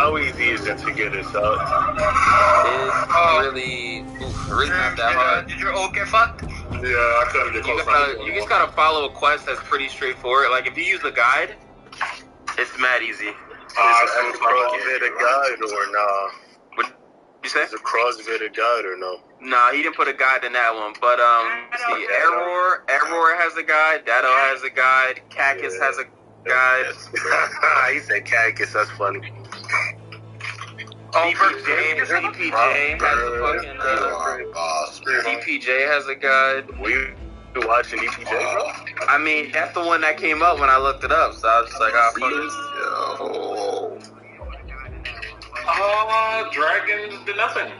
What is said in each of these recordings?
How easy is it to get it out? It's really not that hard. Did your old get fucked? Yeah, I couldn't get close. You just gotta follow a quest that's pretty straightforward. Like if you use the guide, it's mad easy. Is the CrossFit a guide or nah? What you say? Is the CrossFit a guide or no? Nah, he didn't put a guide in that one. But see, Error has a guide. Dado has a guide. Cactus has a guide. He said Cactus. That's funny. DPJ has a fucking DPJ has a guide. We watching DPJ, bro? I mean, that's the one that came up when I looked it up. So I was just like, oh, fuck this. Dragons do nothing.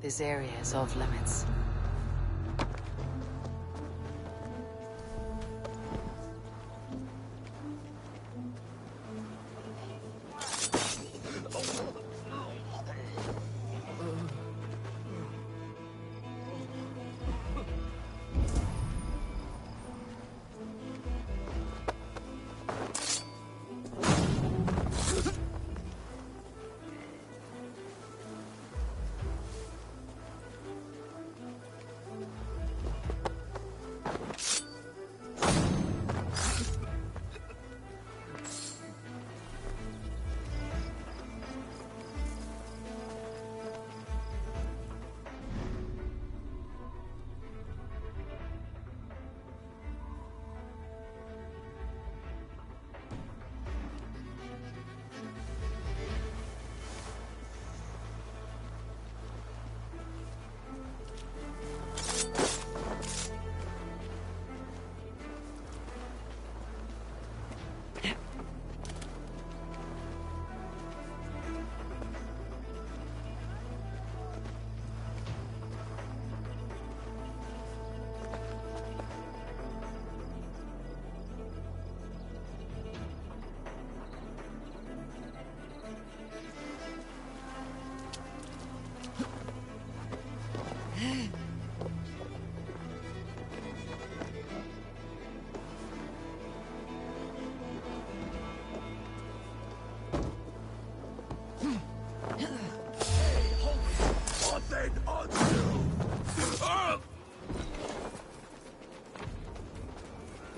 This area is off limits.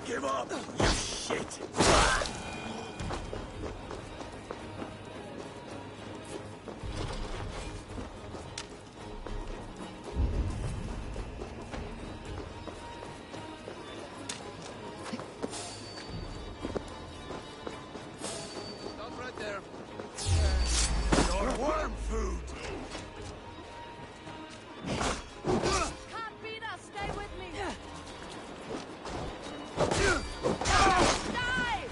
Give up, you shit! Stop right there. Your worm food! Can't beat us. Stay with me. Die!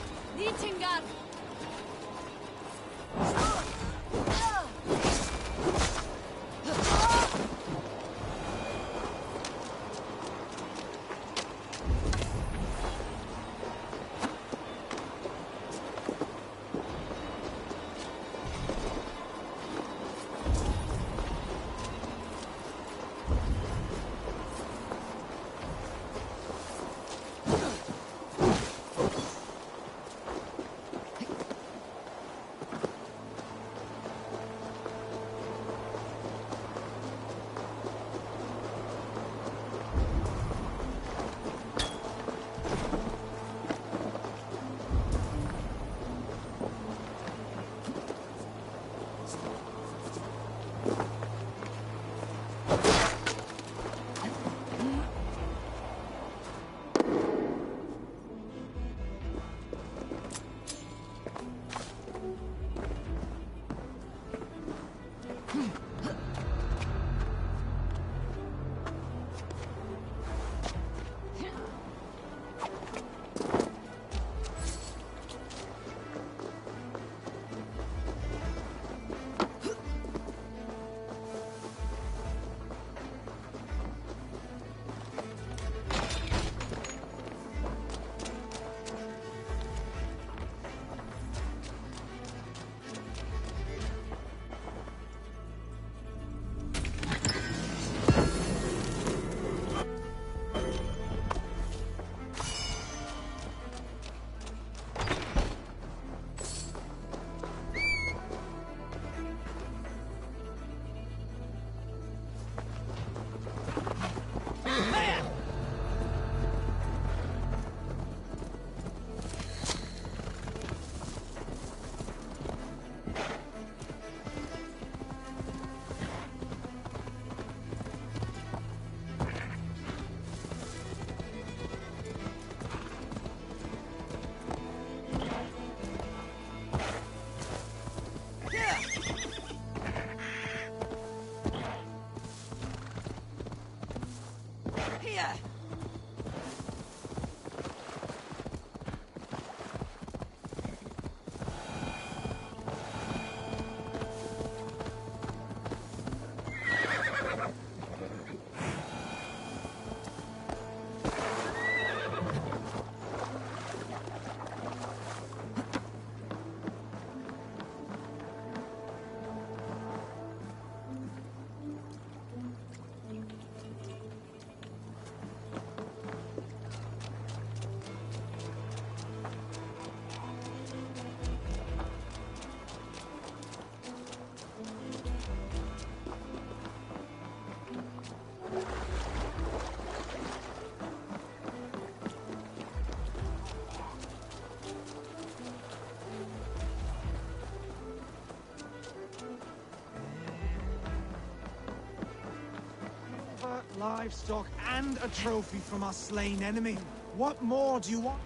livestock, and a trophy from our slain enemy. What more do you want?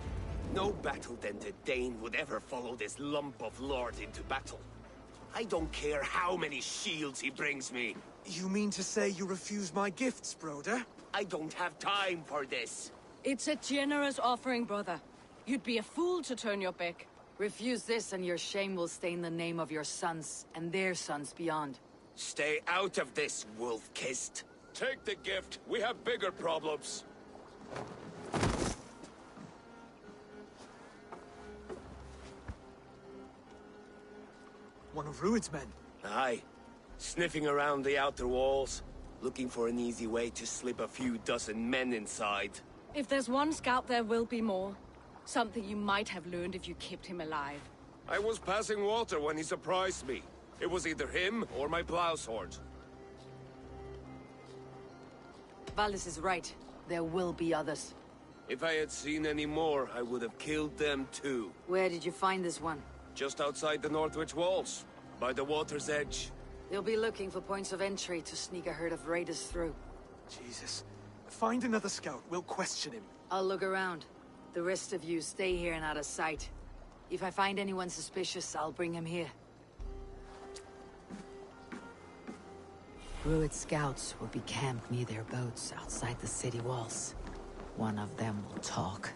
No battle-dented Dane would ever follow this lump of lord into battle. I don't care how many shields he brings me. You mean to say you refuse my gifts, Broder? I don't have time for this. It's a generous offering, brother. You'd be a fool to turn your back. Refuse this and your shame will stain the name of your sons and their sons beyond. Stay out of this, wolf-kissed. Take the gift. We have bigger problems. One of Rued's men. Aye. Sniffing around the outer walls, looking for an easy way to slip a few dozen men inside. If there's one scout, there will be more. Something you might have learned if you kept him alive. I was passing water when he surprised me. It was either him or my plow sword. Valis is right. There will be others. If I had seen any more, I would have killed them too. Where did you find this one? Just outside the Northwich walls, by the water's edge. They'll be looking for points of entry to sneak a herd of raiders through. Jesus. Find another scout. We'll question him. I'll look around. The rest of you stay here and out of sight. If I find anyone suspicious, I'll bring him here. Rued scouts will be camped near their boats outside the city walls. One of them will talk.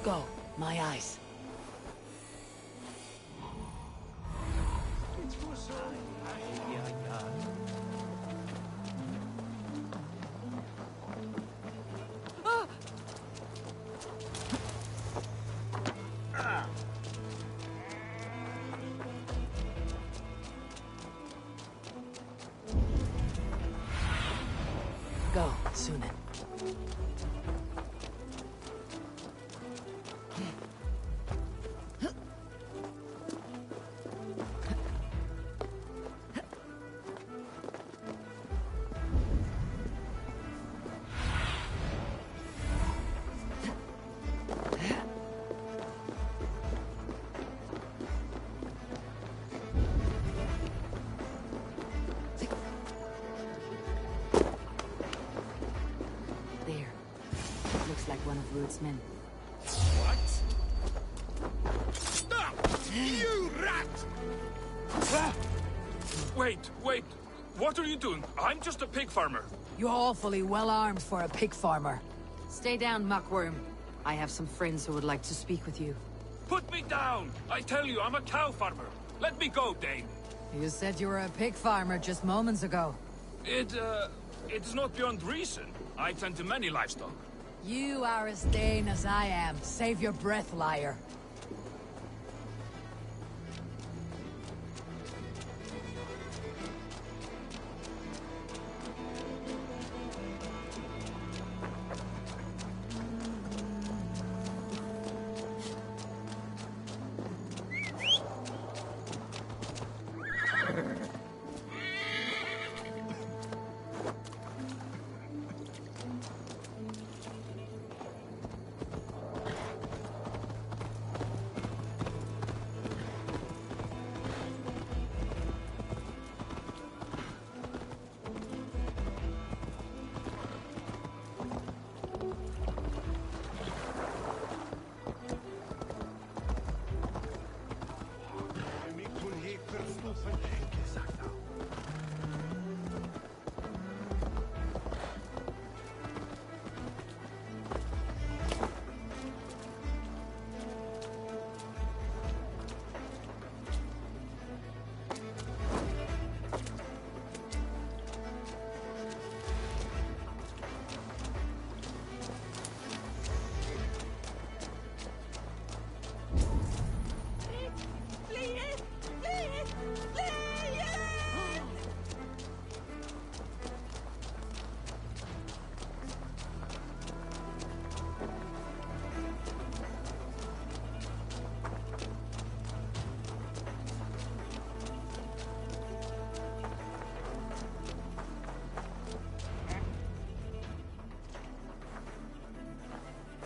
Go, my eyes. Go, Sunan. There. Looks like one of Rued's men. What? Stop! You rat! Wait. What are you doing? I'm just a pig farmer. You're awfully well armed for a pig farmer. Stay down, muckworm. I have some friends who would like to speak with you. Put me down! I tell you, I'm a cow farmer. Let me go, Dane. You said you were a pig farmer just moments ago. It is not beyond reason. I tend to many livestock. You are as Dane as I am. Save your breath, liar.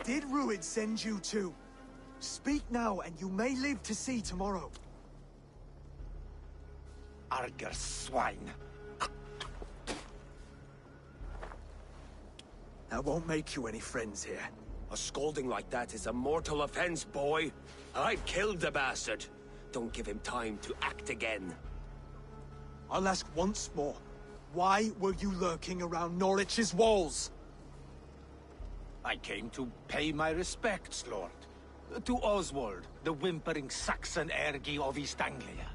did Ruid send you to? Speak now, and you may live to see tomorrow. Arger swine. That won't make you any friends here. A scolding like that is a mortal offense, boy. I've killed the bastard. Don't give him time to act again. I'll ask once more. Why were you lurking around Norwich's walls? I came to pay my respects, Lord. To Oswald, the whimpering Saxon ergi of East Anglia.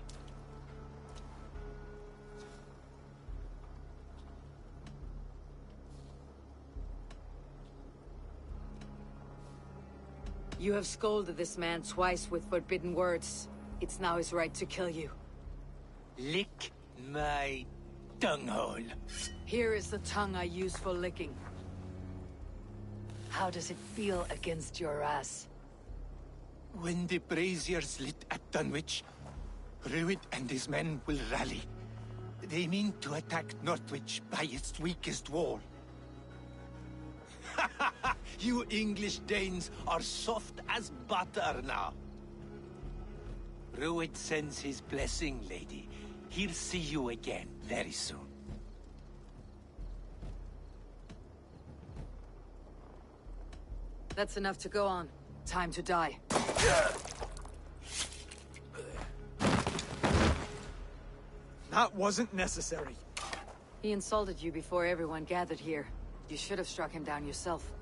You have scolded this man twice with forbidden words. It's now his right to kill you. Lick my dunghole. Here is the tongue I use for licking. How does it feel against your ass? When the braziers lit at Dunwich, Ruid and his men will rally. They mean to attack Northwich by its weakest wall. You English Danes are soft as butter now. Ruid sends his blessing, lady. He'll see you again very soon. That's enough to go on. Time to die. That wasn't necessary. He insulted you before everyone gathered here. You should have struck him down yourself.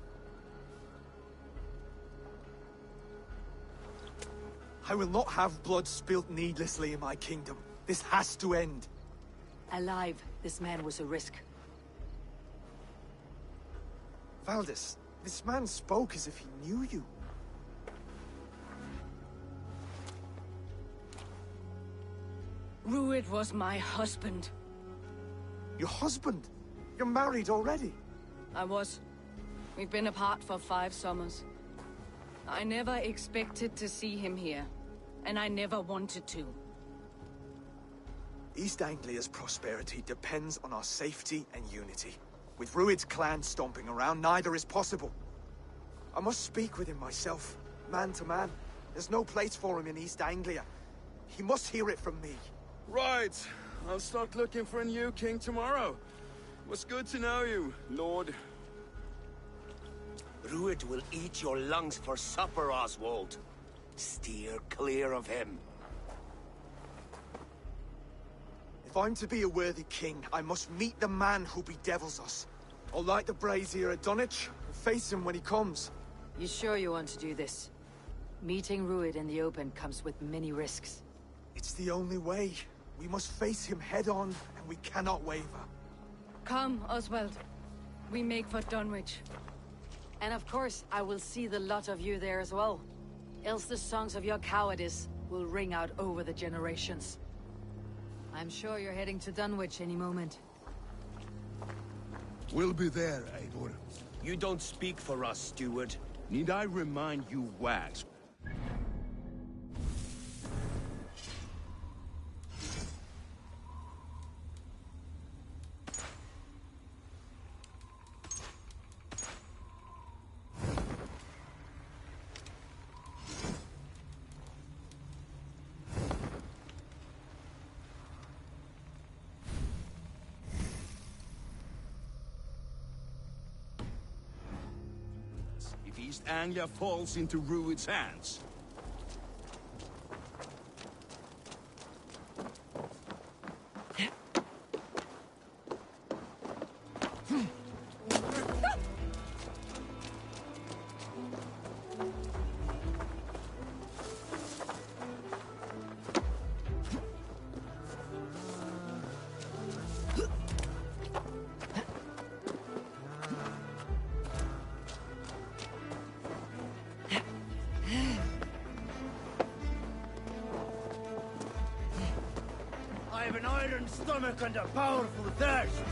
I will not have blood spilt needlessly in my kingdom. This has to end. Alive, this man was a risk. Valdis, this man spoke as if he knew you. Ruid was my husband. Your husband? You're married already? I was. We've been apart for 5 summers. I never expected to see him here, and I never wanted to. East Anglia's prosperity depends on our safety and unity. With Ruid's clan stomping around, neither is possible. I must speak with him myself, man to man. There's no place for him in East Anglia. He must hear it from me. Right. I'll start looking for a new king tomorrow. It was good to know you, Lord. Ruid will eat your lungs for supper, Oswald. Steer clear of him. If I'm to be a worthy king, I must meet the man who bedevils us. I'll light the brazier at Dunwich and face him when he comes. You sure you want to do this? Meeting Ruid in the open comes with many risks. It's the only way. We must face him head-on, and we cannot waver. Come, Oswald. We make for Dunwich. And of course, I will see the lot of you there as well. Else the songs of your cowardice will ring out over the generations. I'm sure you're heading to Dunwich any moment. We'll be there, Eivor. You don't speak for us, steward. Need I remind you, wags? If East Anglia falls into Ruid's hands. I have an iron stomach and a powerful thirst.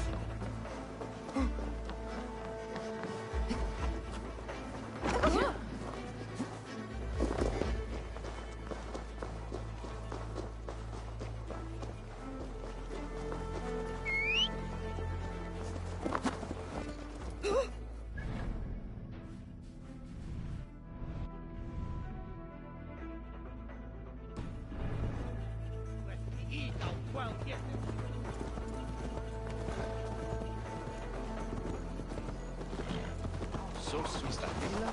so suis la villa.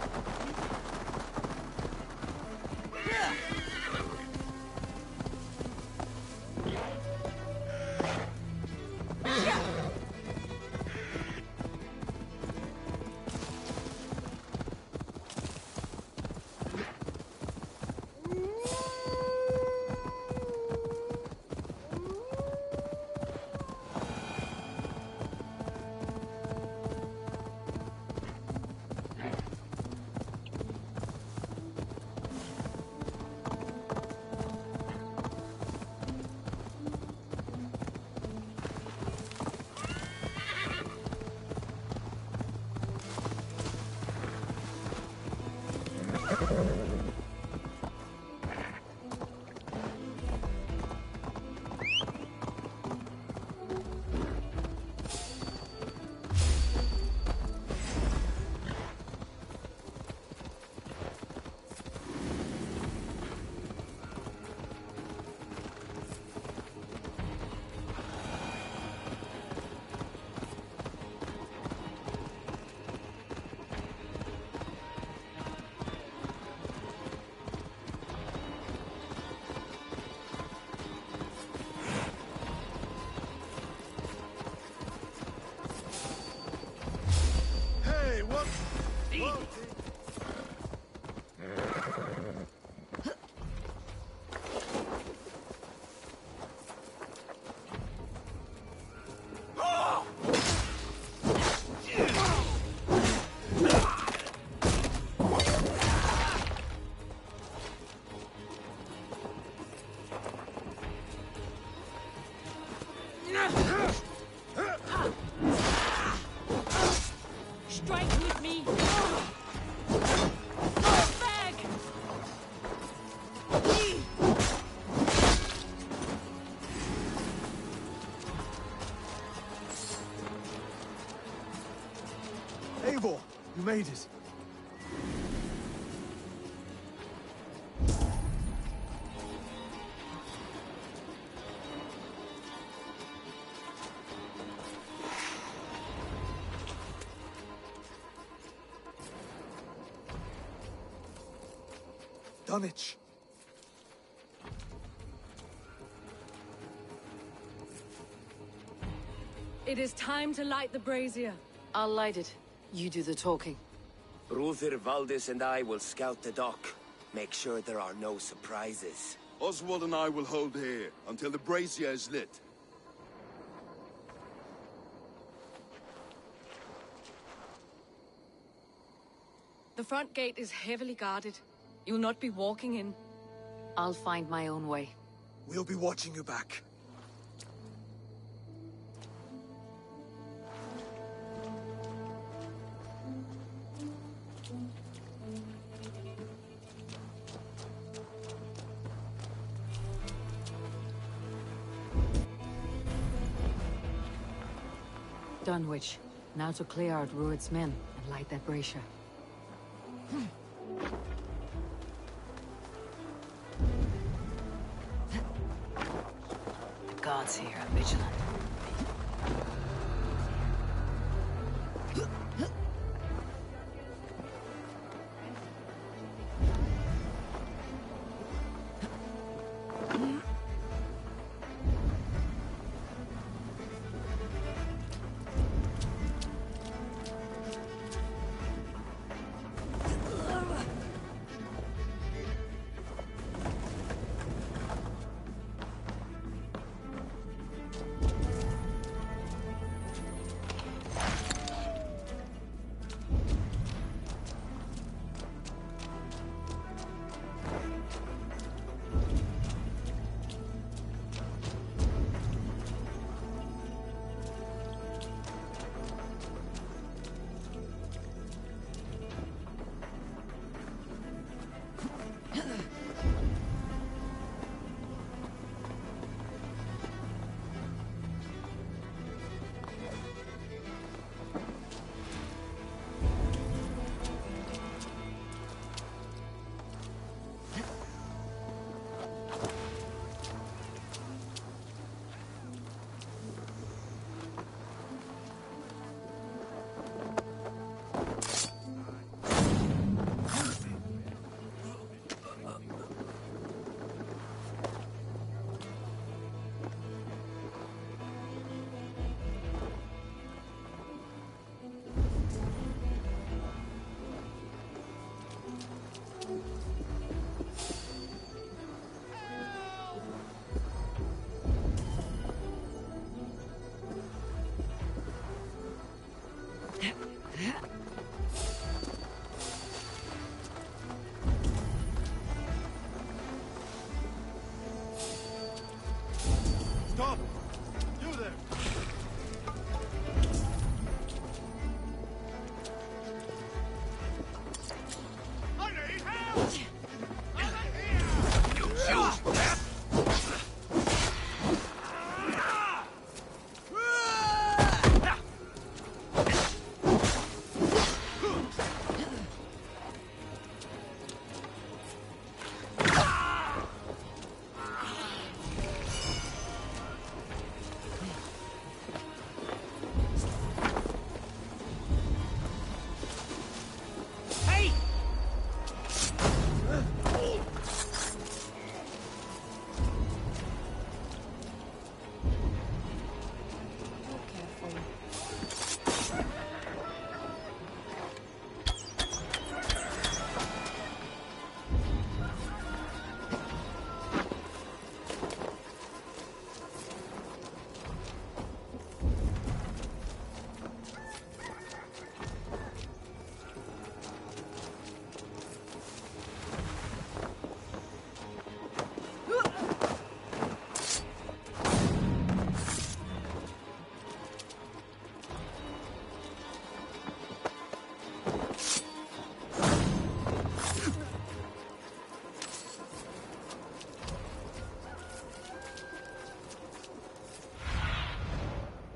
Hey, what? Strike with me! Fall back! Eivor, you made it. Dunwich. It is time to light the brazier. I'll light it. You do the talking. Ruther, Valdis, and I will scout the dock. Make sure there are no surprises. Oswald and I will hold here until the brazier is lit. The front gate is heavily guarded. You'll not be walking in. I'll find my own way. We'll be watching you back. Dunwich. Now to clear out Rued's men and light that brazier. The gods here are vigilant.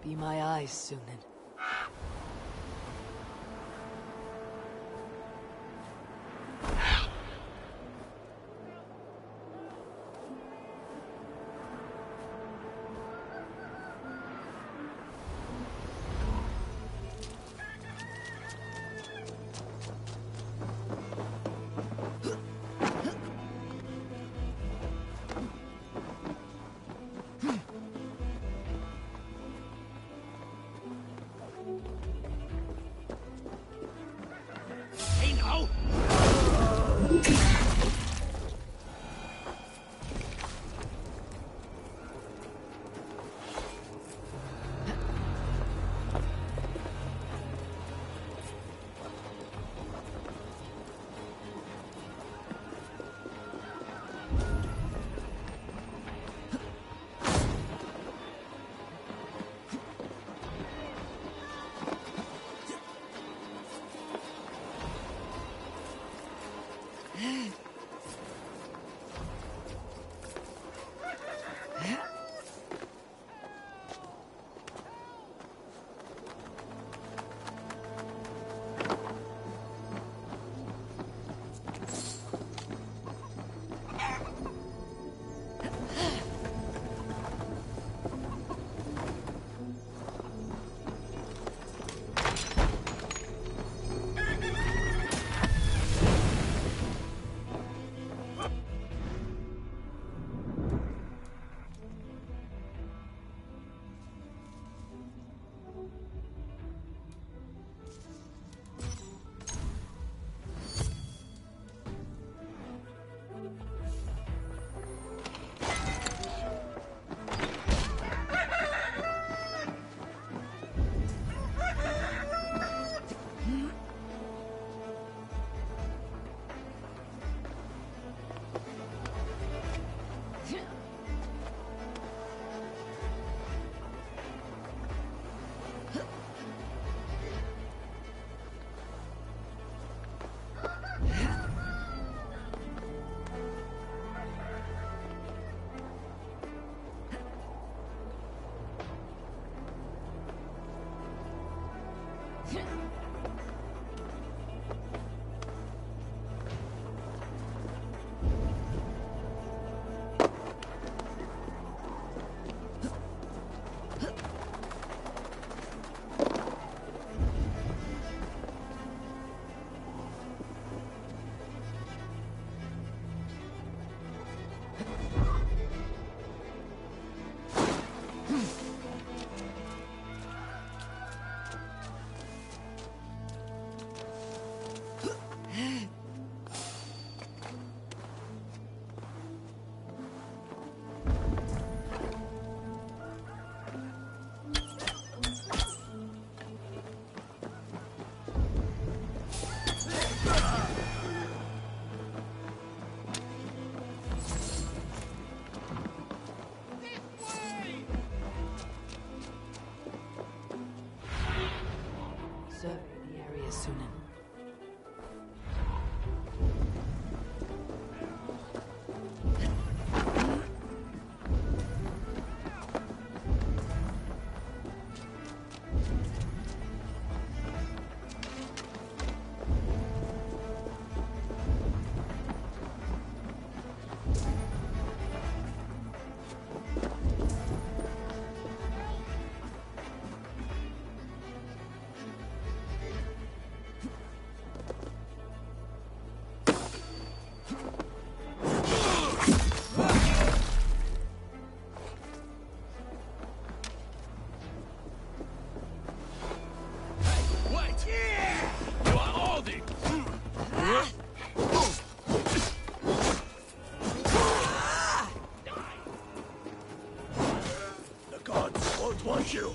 Be my eyes, Sunan. Survey the area, Sunan. Want you.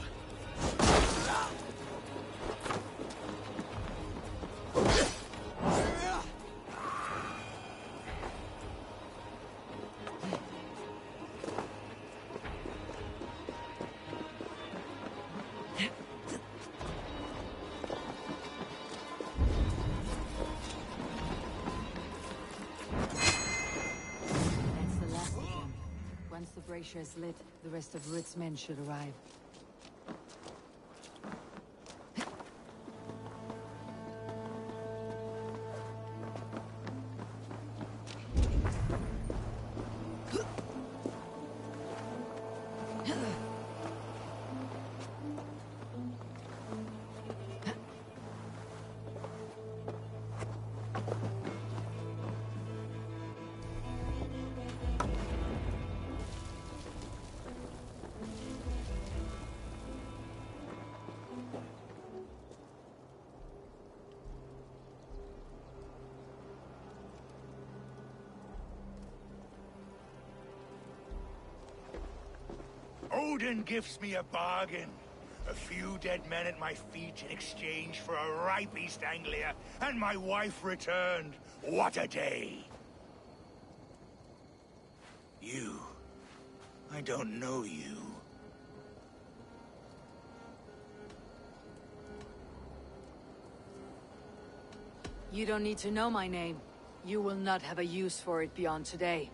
Once the brazier is lit, the rest of Ruth's men should arrive. Odin gives me a bargain. A few dead men at my feet in exchange for a ripe East Anglia, and my wife returned. What a day! You. I don't know you. You don't need to know my name. You will not have a use for it beyond today.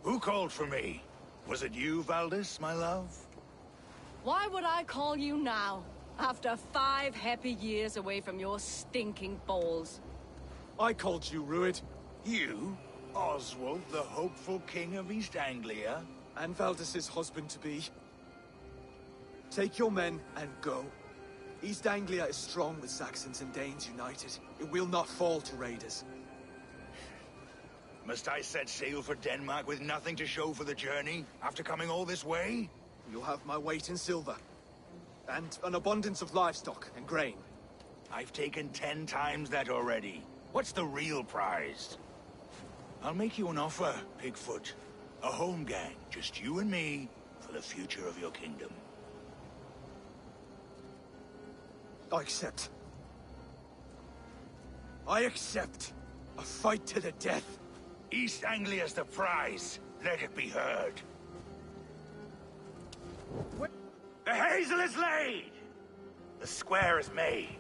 Who called for me? Was it you, Valdis, my love? Why would I call you now, after 5 happy years away from your stinking balls? I called you, Ruid. You? Oswald, the hopeful king of East Anglia? And Valdis's husband-to-be. Take your men and go. East Anglia is strong with Saxons and Danes united. It will not fall to raiders. Must I set sail for Denmark with nothing to show for the journey, after coming all this way? You'll have my weight in silver. And an abundance of livestock and grain. I've taken 10 times that already. What's the real prize? I'll make you an offer, Pigfoot. A home gang, just you and me, for the future of your kingdom. I accept. I accept. A fight to the death. East Anglia's the prize. Let it be heard. The hazel is laid! The square is made.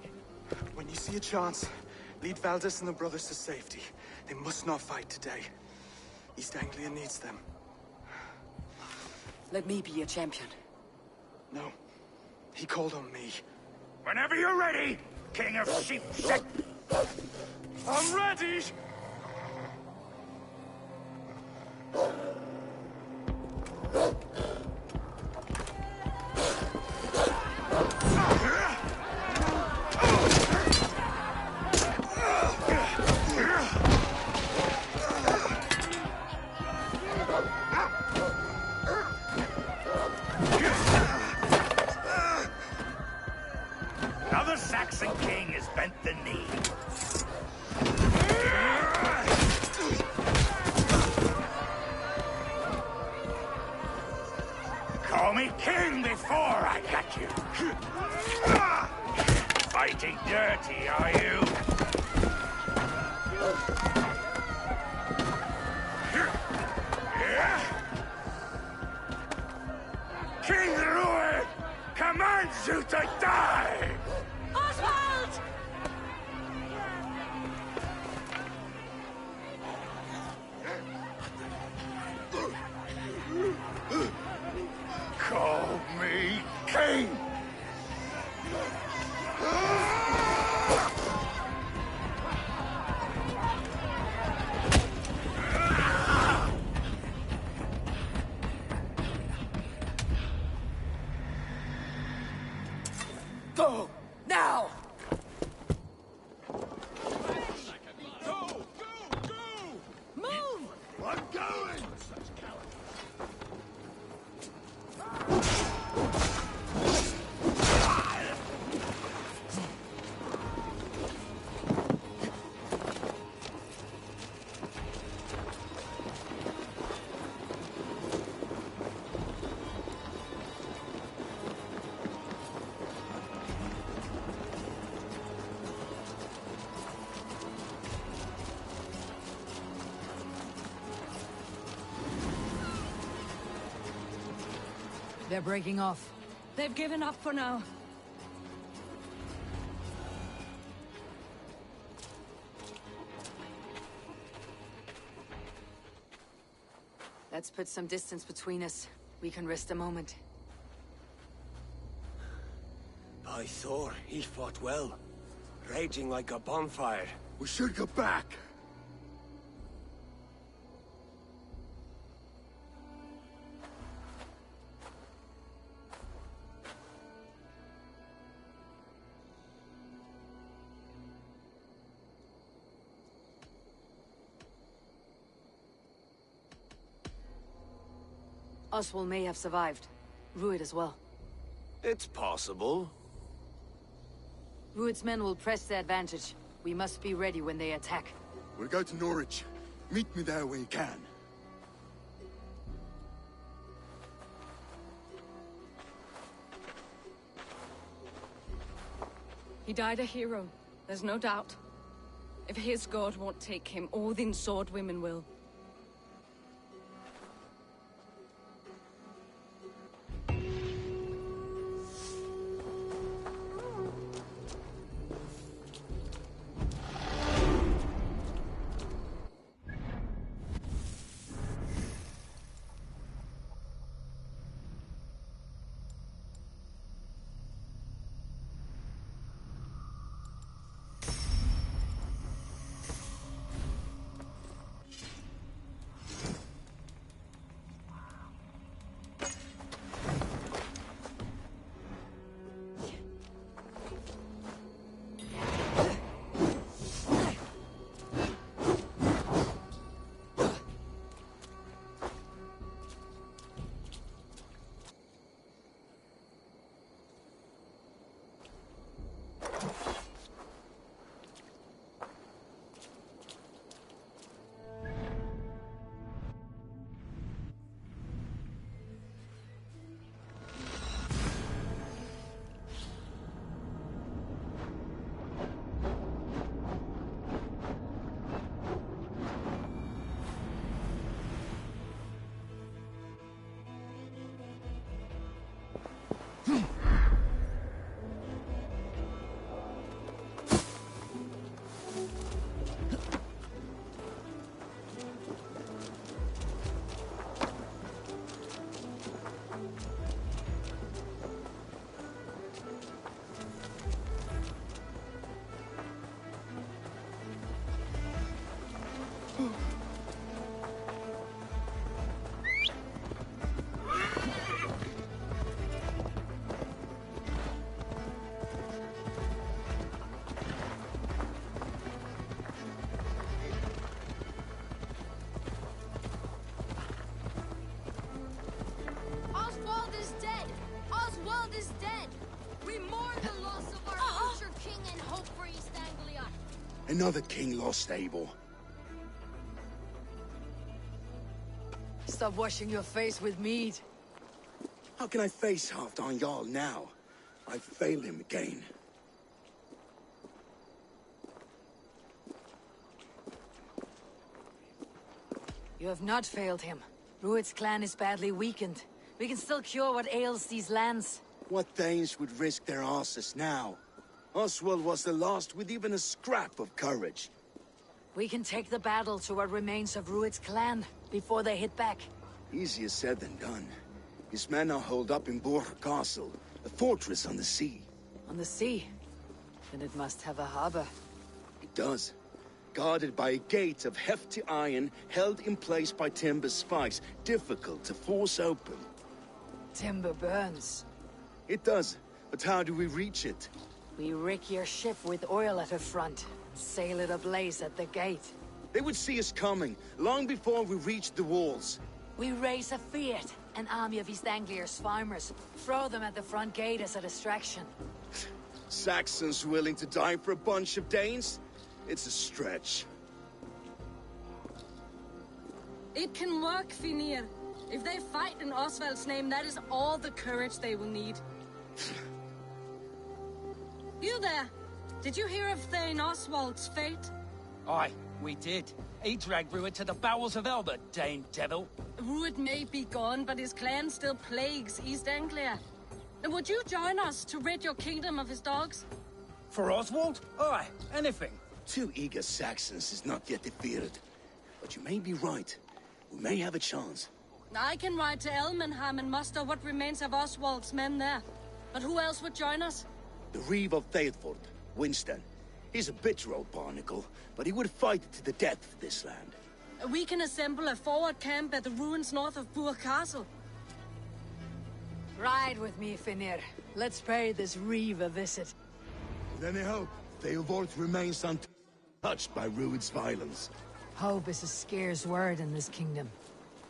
When you see a chance, lead Valdis and the brothers to safety. They must not fight today. East Anglia needs them. Let me be your champion. No. He called on me. Whenever you're ready, King of Sheep Set. I'm ready! Another Saxon king has bent the knee. Call me king before I got you. Fighting dirty, are you? King Ruid commands you to die! Oswald! Call me king! Go! Now! Move! I'm going! They're breaking off. They've given up for now. Let's put some distance between us. We can rest a moment. By Thor, he fought well. Raging like a bonfire. We should go back. Oswald may have survived. Ruid as well. It's possible. Ruid's men will press the advantage. We must be ready when they attack. We'll go to Norwich. Meet me there when you can. He died a hero, there's no doubt. If his god won't take him, Odin's sword women will. Oswald is dead! Oswald is dead! We mourn the loss of our future king and hope for East Anglia. Another king lost, Abel. Stop washing your face with mead. How can I face Halfdan Jarl now? I failed him again. You have not failed him. Rued's clan is badly weakened. We can still cure what ails these lands. What Danes would risk their asses now? Oswald was the last with even a scrap of courage. We can take the battle to what remains of Rued's clan before they hit back. Easier said than done. His men are holed up in Borg Castle, a fortress on the sea. On the sea? Then it must have a harbor. It does. Guarded by a gate of hefty iron, held in place by timber spikes, difficult to force open. Timber burns. It does, but how do we reach it? We rig your ship with oil at her front, sail it ablaze at the gate. They would see us coming, long before we reached the walls. We raise a fiat, an army of East Anglia's farmers, throw them at the front gate as a distraction. Saxons willing to die for a bunch of Danes? It's a stretch. It can work, Finir. If they fight in Oswald's name, that is all the courage they will need. You there! Did you hear of Thane Oswald's fate? Aye, we did. He dragged Rued to the bowels of Elbert, Dane devil. Rued may be gone, but his clan still plagues East Anglia. And would you join us to rid your kingdom of his dogs? For Oswald? Aye, anything. 2 eager Saxons is not yet defeated. But you may be right. We may have a chance. I can ride to Elmenham and muster what remains of Oswald's men there. But who else would join us? The Reeve of Thetford, Winston. He's a bitter old barnacle, but he would fight to the death for this land. We can assemble a forward camp at the ruins north of Burg Castle. Ride with me, Finir. Let's pay this Reeve a visit. With any hope, Theodort remains untouched by Rued's violence. Hope is a scarce word in this kingdom.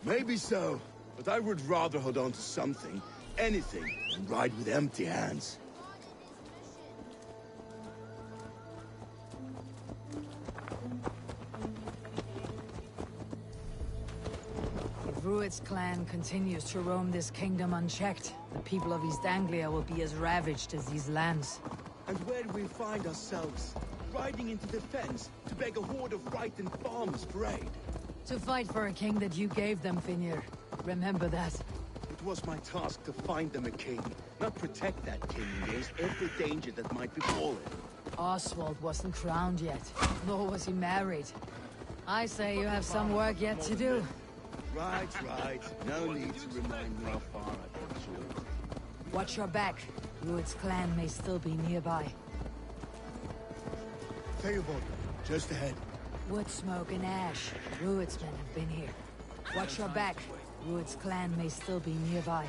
Maybe so, but I would rather hold on to something, anything, than ride with empty hands. If Rued's clan continues to roam this kingdom unchecked, the people of East Anglia will be as ravaged as these lands. And where do we find ourselves? Riding into defense to beg a horde of frightened farmers for aid. To fight for a king that you gave them, Finir. Remember that. It was my task to find them a king, not protect that king against every danger that might befall him. Oswald wasn't crowned yet, nor was he married. I say you have some work yet to do. Right. No need to remind me how far I've been short. Watch your back. Rued's clan may still be nearby. Theobald, just ahead. Wood smoke and ash. Rued's men have been here. Watch your back. Rued's clan may still be nearby.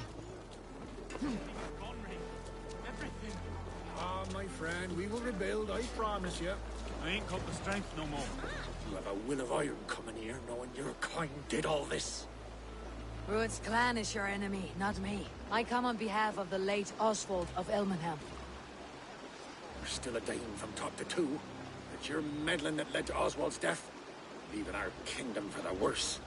Ah, my friend, we will rebuild, I promise you. I ain't got the strength no more. You have a will of iron coming here, knowing your kind did all this. Rued's clan is your enemy, not me. I come on behalf of the late Oswald of Elmenham. You're still a Dane from top to two. It's your meddling that led to Oswald's death, leaving our kingdom for the worse.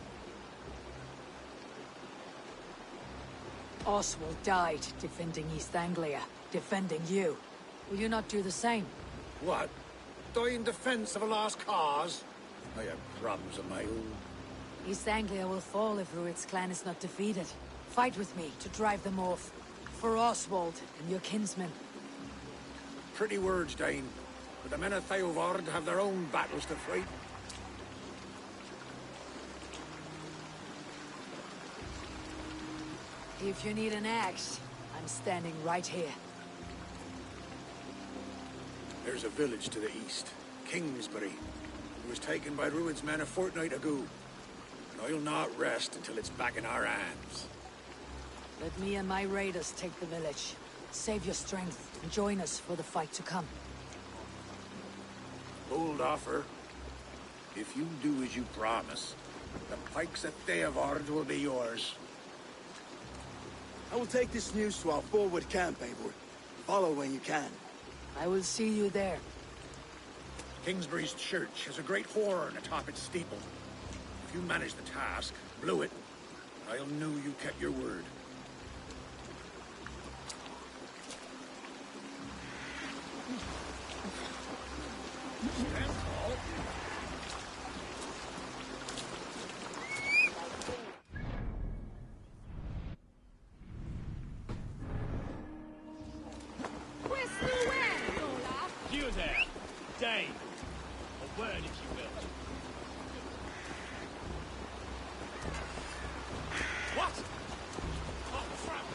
Oswald died defending East Anglia, defending you. Will you not do the same? What? Die in defense of a lost cause? I have problems of my own. East Anglia will fall if Rued's clan is not defeated. Fight with me to drive them off. For Oswald and your kinsmen. Pretty words, Dane. But the men of Theovard have their own battles to fight. If you need an axe, I'm standing right here. There's a village to the east, Kingsbury. It was taken by Rued's men a fortnight ago. And I'll not rest until it's back in our hands. Let me and my raiders take the village. Save your strength and join us for the fight to come. Bold offer. If you do as you promise, the pikes at Theovard will be yours. I will take this news to our forward camp, Eivor. Follow when you can. I will see you there. Kingsbury's church has a great horn atop its steeple. If you manage the task, blew it, I'll know you kept your word. Stand tall. You there, Dane. A word, if you will. What? Oh, crap!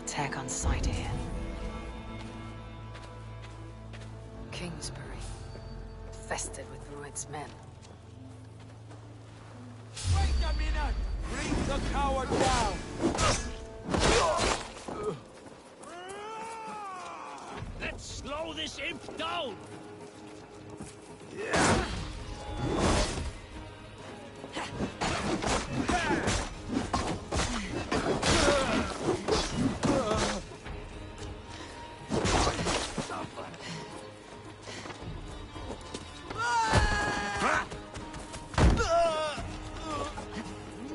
Attack on sight here. Kingsbury. Infested with Rued's men. Wait a minute! Bring the coward down! Let's slow this imp down!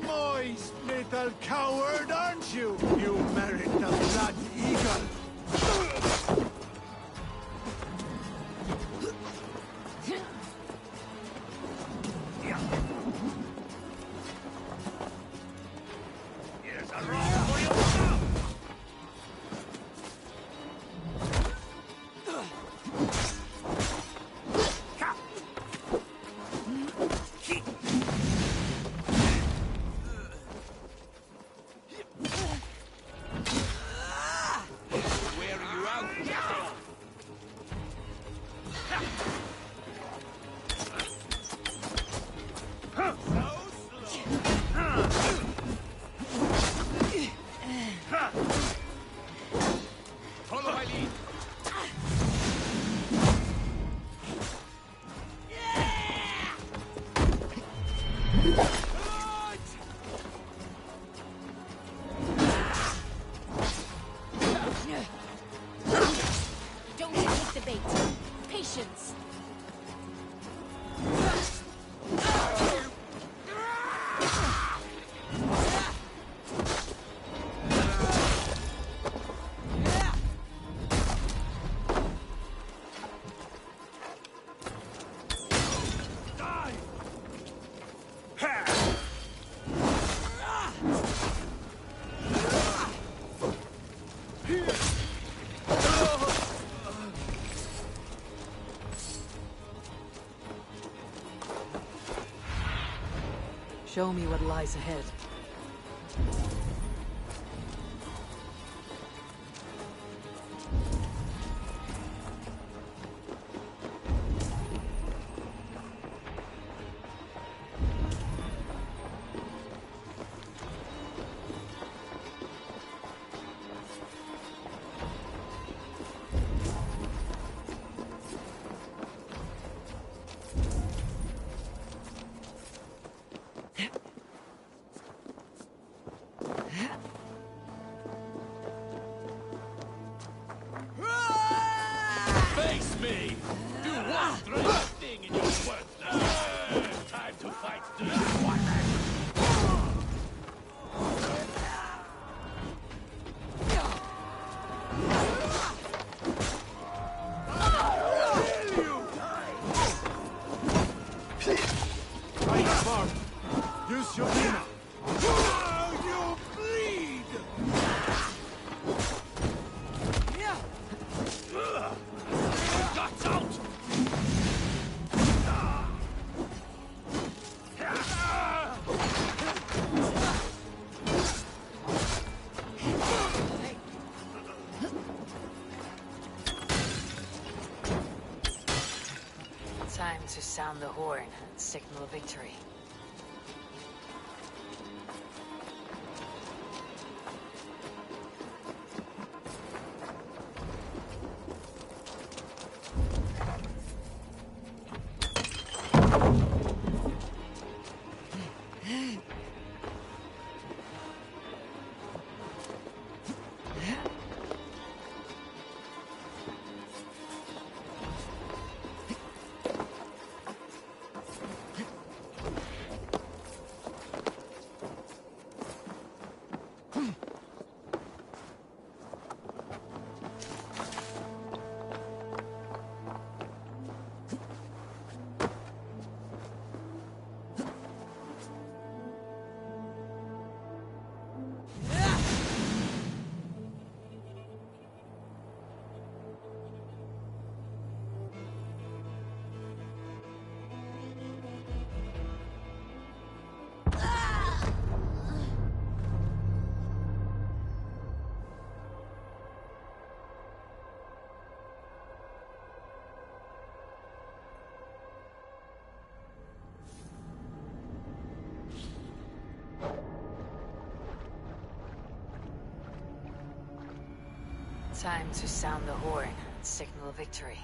Moist little coward, aren't you? You merit the blood eagle. Here's a rock for you now! Wear you out. Follow my lead! Don't take the bait. Patience. Show me what lies ahead. Face me! Do one strange thing in your worth now! Time to fight the one! Use your mina. You bleed! Guts out! Time to sound the horn and signal victory. Time to sound the horn and signal victory.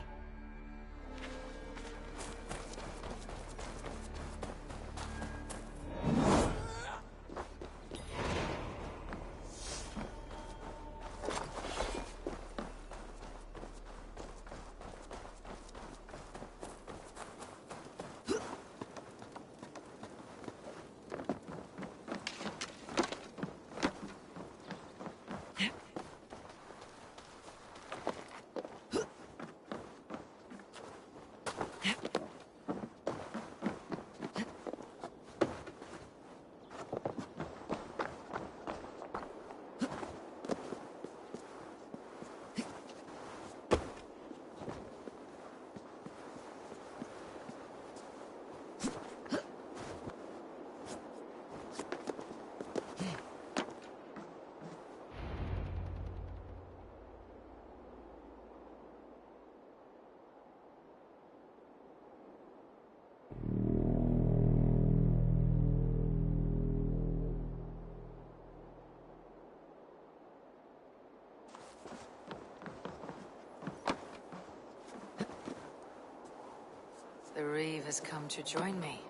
The Reeve has come to join me.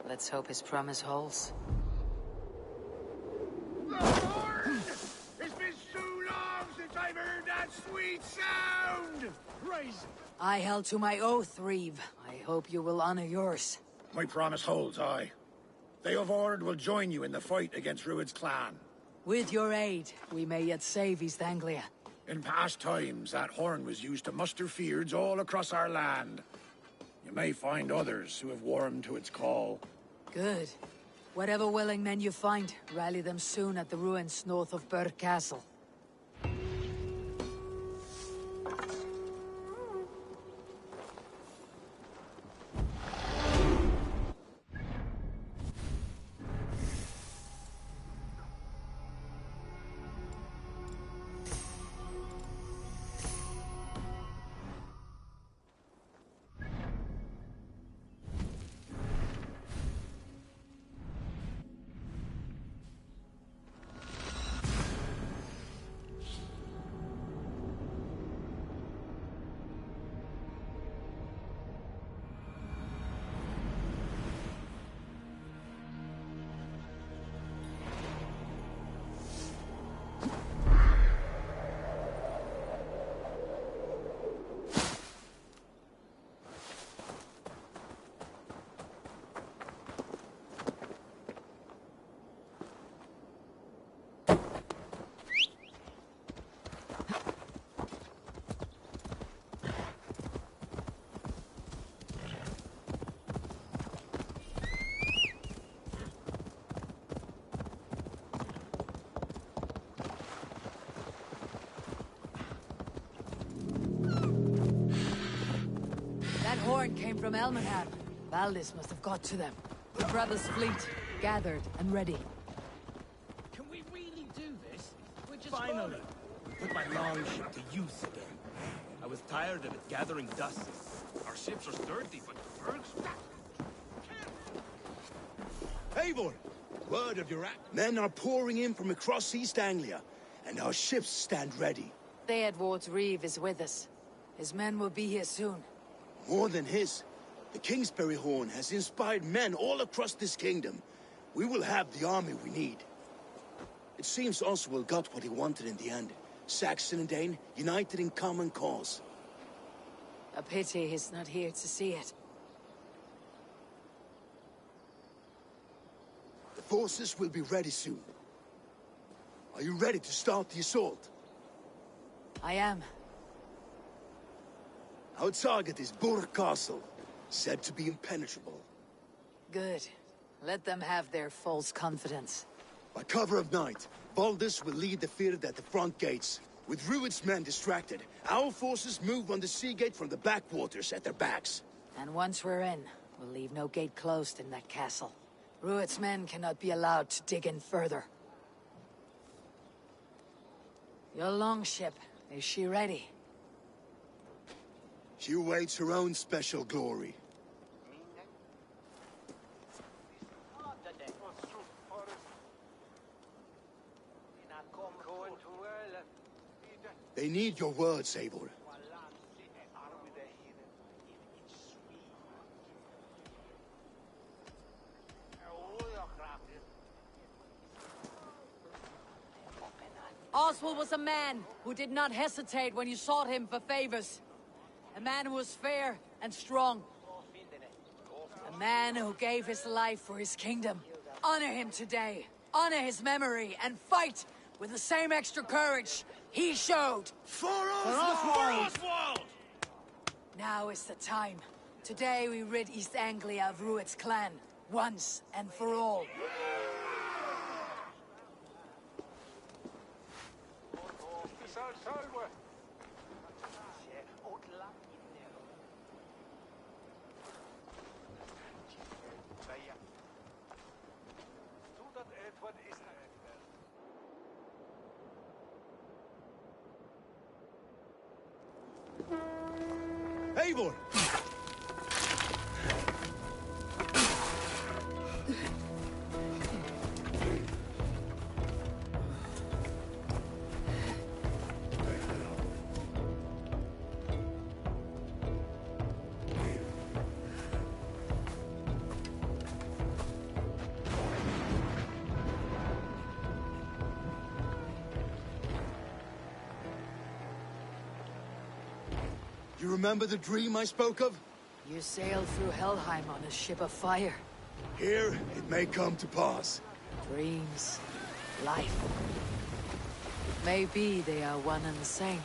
Let's hope his promise holds. It's been so long since I've heard that sweet sound! Rise! I held to my oath, Reeve. I hope you will honor yours. My promise holds, aye. They of Ord will join you in the fight against Rued's clan. With your aid, we may yet save East Anglia. In past times, that horn was used to muster fyrds all across our land. You may find others who have warmed to its call. Good. Whatever willing men you find, rally them soon at the ruins north of Burr Castle. Horn came from Elmenham. Valdis must have got to them. The brothers' fleet, gathered and ready. Can we really do this? We're just Finally! Put my longship to use again. I was tired of it gathering dust. Our ships are sturdy, but the bergs... Eivor! Word of your act. Men are pouring in from across East Anglia, and our ships stand ready. Theodward's Reeve is with us. His men will be here soon. More than his. The Kingsbury Horn has inspired men all across this kingdom. We will have the army we need. It seems Oswald got what he wanted in the end. Saxon and Dane united in common cause. A pity he's not here to see it. The forces will be ready soon. Are you ready to start the assault? I am. Our target is Burr Castle, said to be impenetrable. Good. Let them have their false confidence. By cover of night, Valdis will lead the field at the front gates. With Rued's men distracted, our forces move on the sea gate from the backwaters at their backs. And once we're in, we'll leave no gate closed in that castle. Rued's men cannot be allowed to dig in further. Your longship, is she ready? She awaits her own special glory. They need your words, Eivor. Oswald was a man who did not hesitate when you sought him for favors. A man who was fair and strong. A man who gave his life for his kingdom. Honor him today. Honor his memory and fight with the same extra courage he showed. For Oswald! Now is the time. Today we rid East Anglia of Rued's clan, once and for all. Eivor! You remember the dream I spoke of? You sailed through Helheim on a ship of fire. Here, it may come to pass. Dreams, life. Maybe they are one and the same.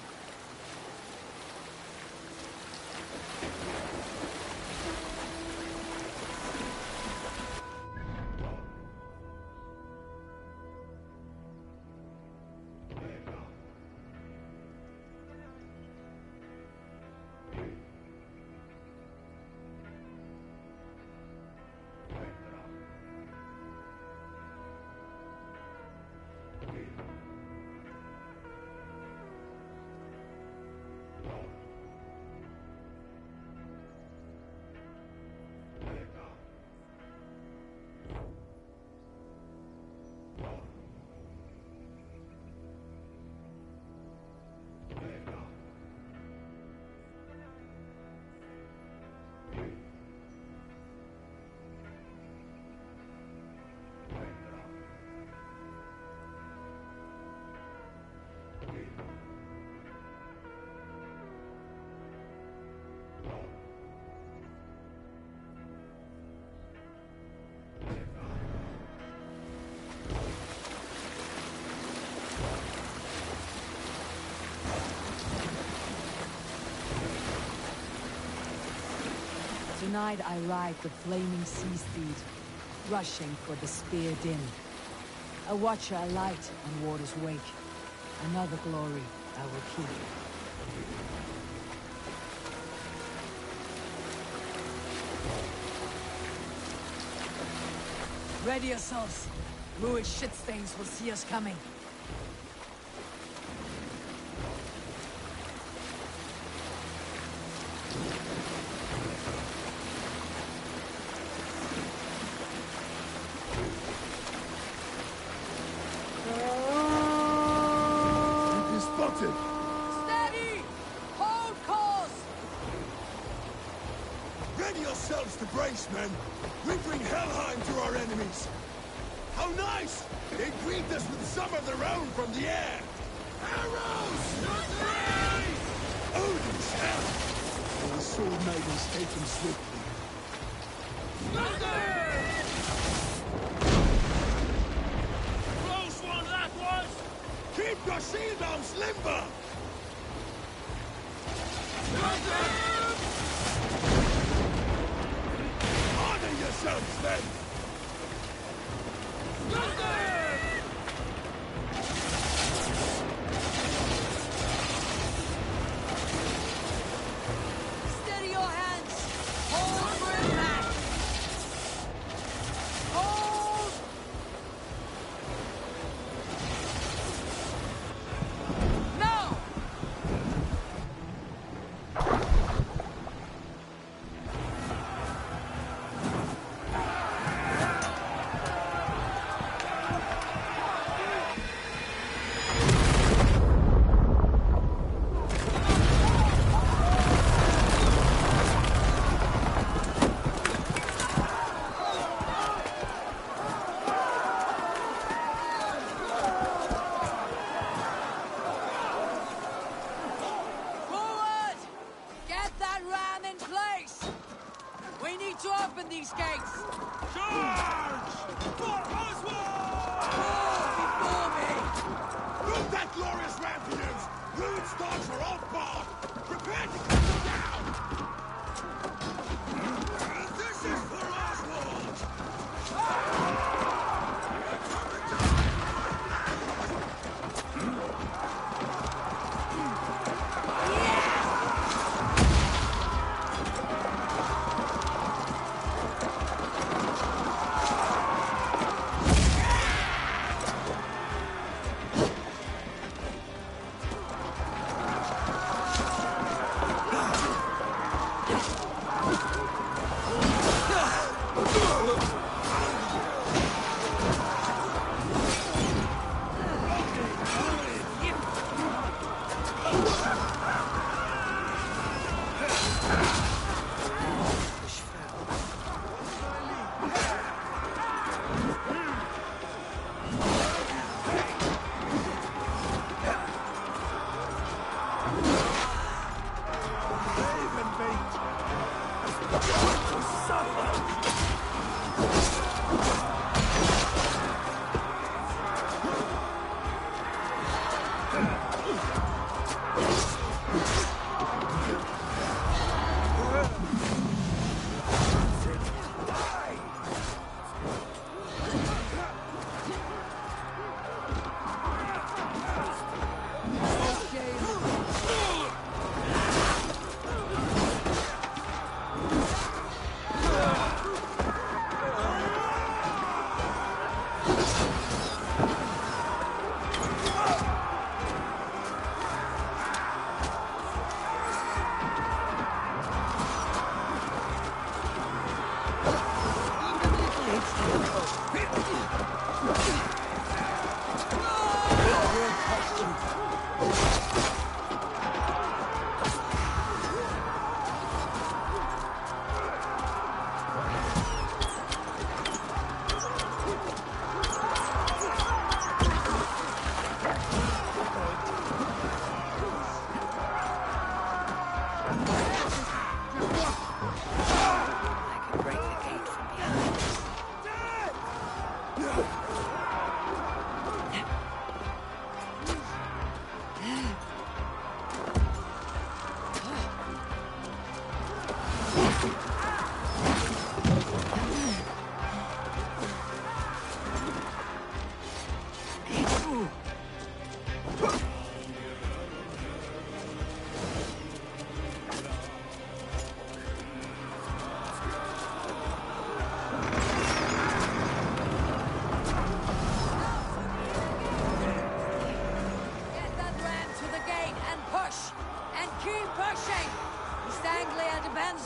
Tonight I ride the flaming sea steed, rushing for the spear din. A watcher alight on water's wake. Another glory I will keep. Ready yourselves. Ruined shit stains will see us coming. Steady! Hold course! Ready yourselves to brace, men! We bring Helheim to our enemies! How nice! They greet us with some of their own from the air! Arrows! Odin's hell! And the sword maidens take them swiftly. Close one, that was! Keep your shield arms limber! Honor yourselves, men! Steady your hands! Hold for impact! Hold! Now!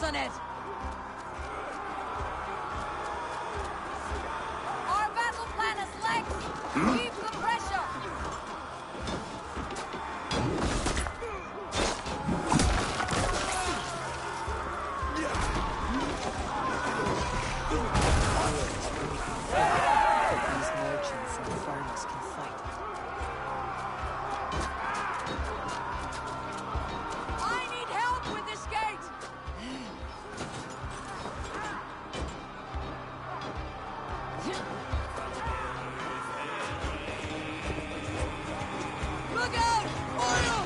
On it. Our battle plan is legs. Keep the pressure. These merchants and farmers can fight. I need help with this gate. Look out! Oil!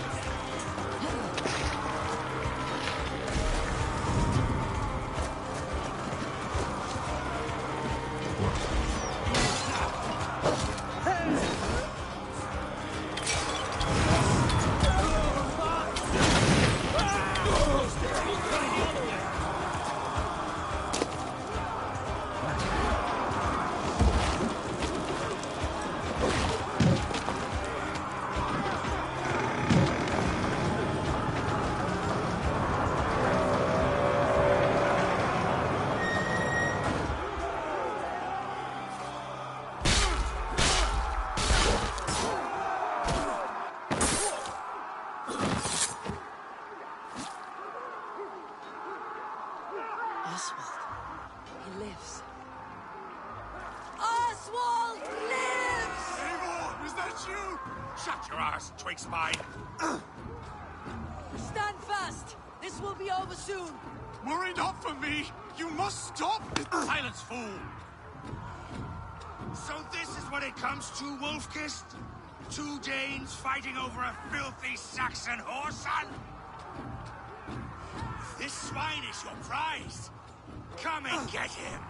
Oswald. He lives. Oswald lives! Eivor, is that you? Shut your ass, twig spine. Stand fast. This will be over soon. Worry not for me. You must stop. Silence, fool. So this is what it comes to, Wolfkist? 2 Danes fighting over a filthy Saxon whoreson? This swine is your prize. Come and get him.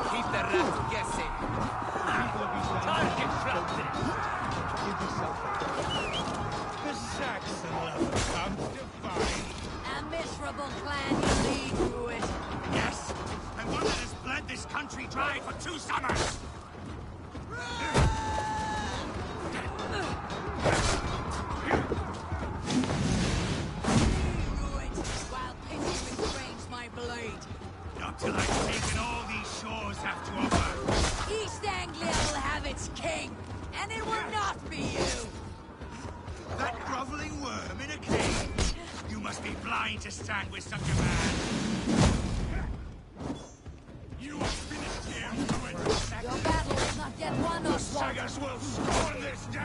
Keep the rat guessing. Target practice. The Saxon lover comes to find. A miserable clan you lead through it. Yes, and one that has bled this country dry for 2 summers. While pity restrains my blade. Not till I've taken all these shores have to offer. East Anglia will have its king, and it will not be you. That groveling worm in a cage. You must be blind to stand with such a man. You are finished here, Druid. Your battle is not yet won, The Oswald. Sagas will scorn this day.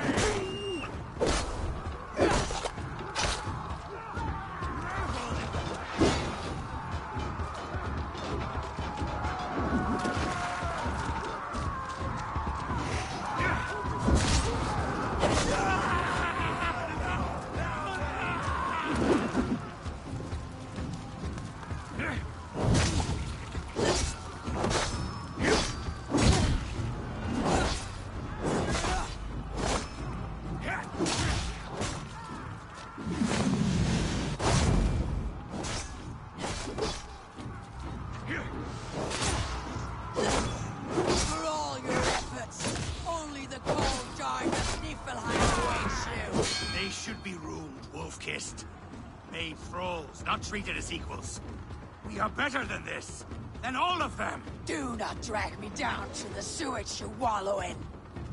For all your efforts, only the cold dark of Niflheim awaits you. They should be ruled, Wolf-kissed. Made thralls, not treated as equals. We are better than this. Than all of them. Do not drag me down to the sewage you wallow in.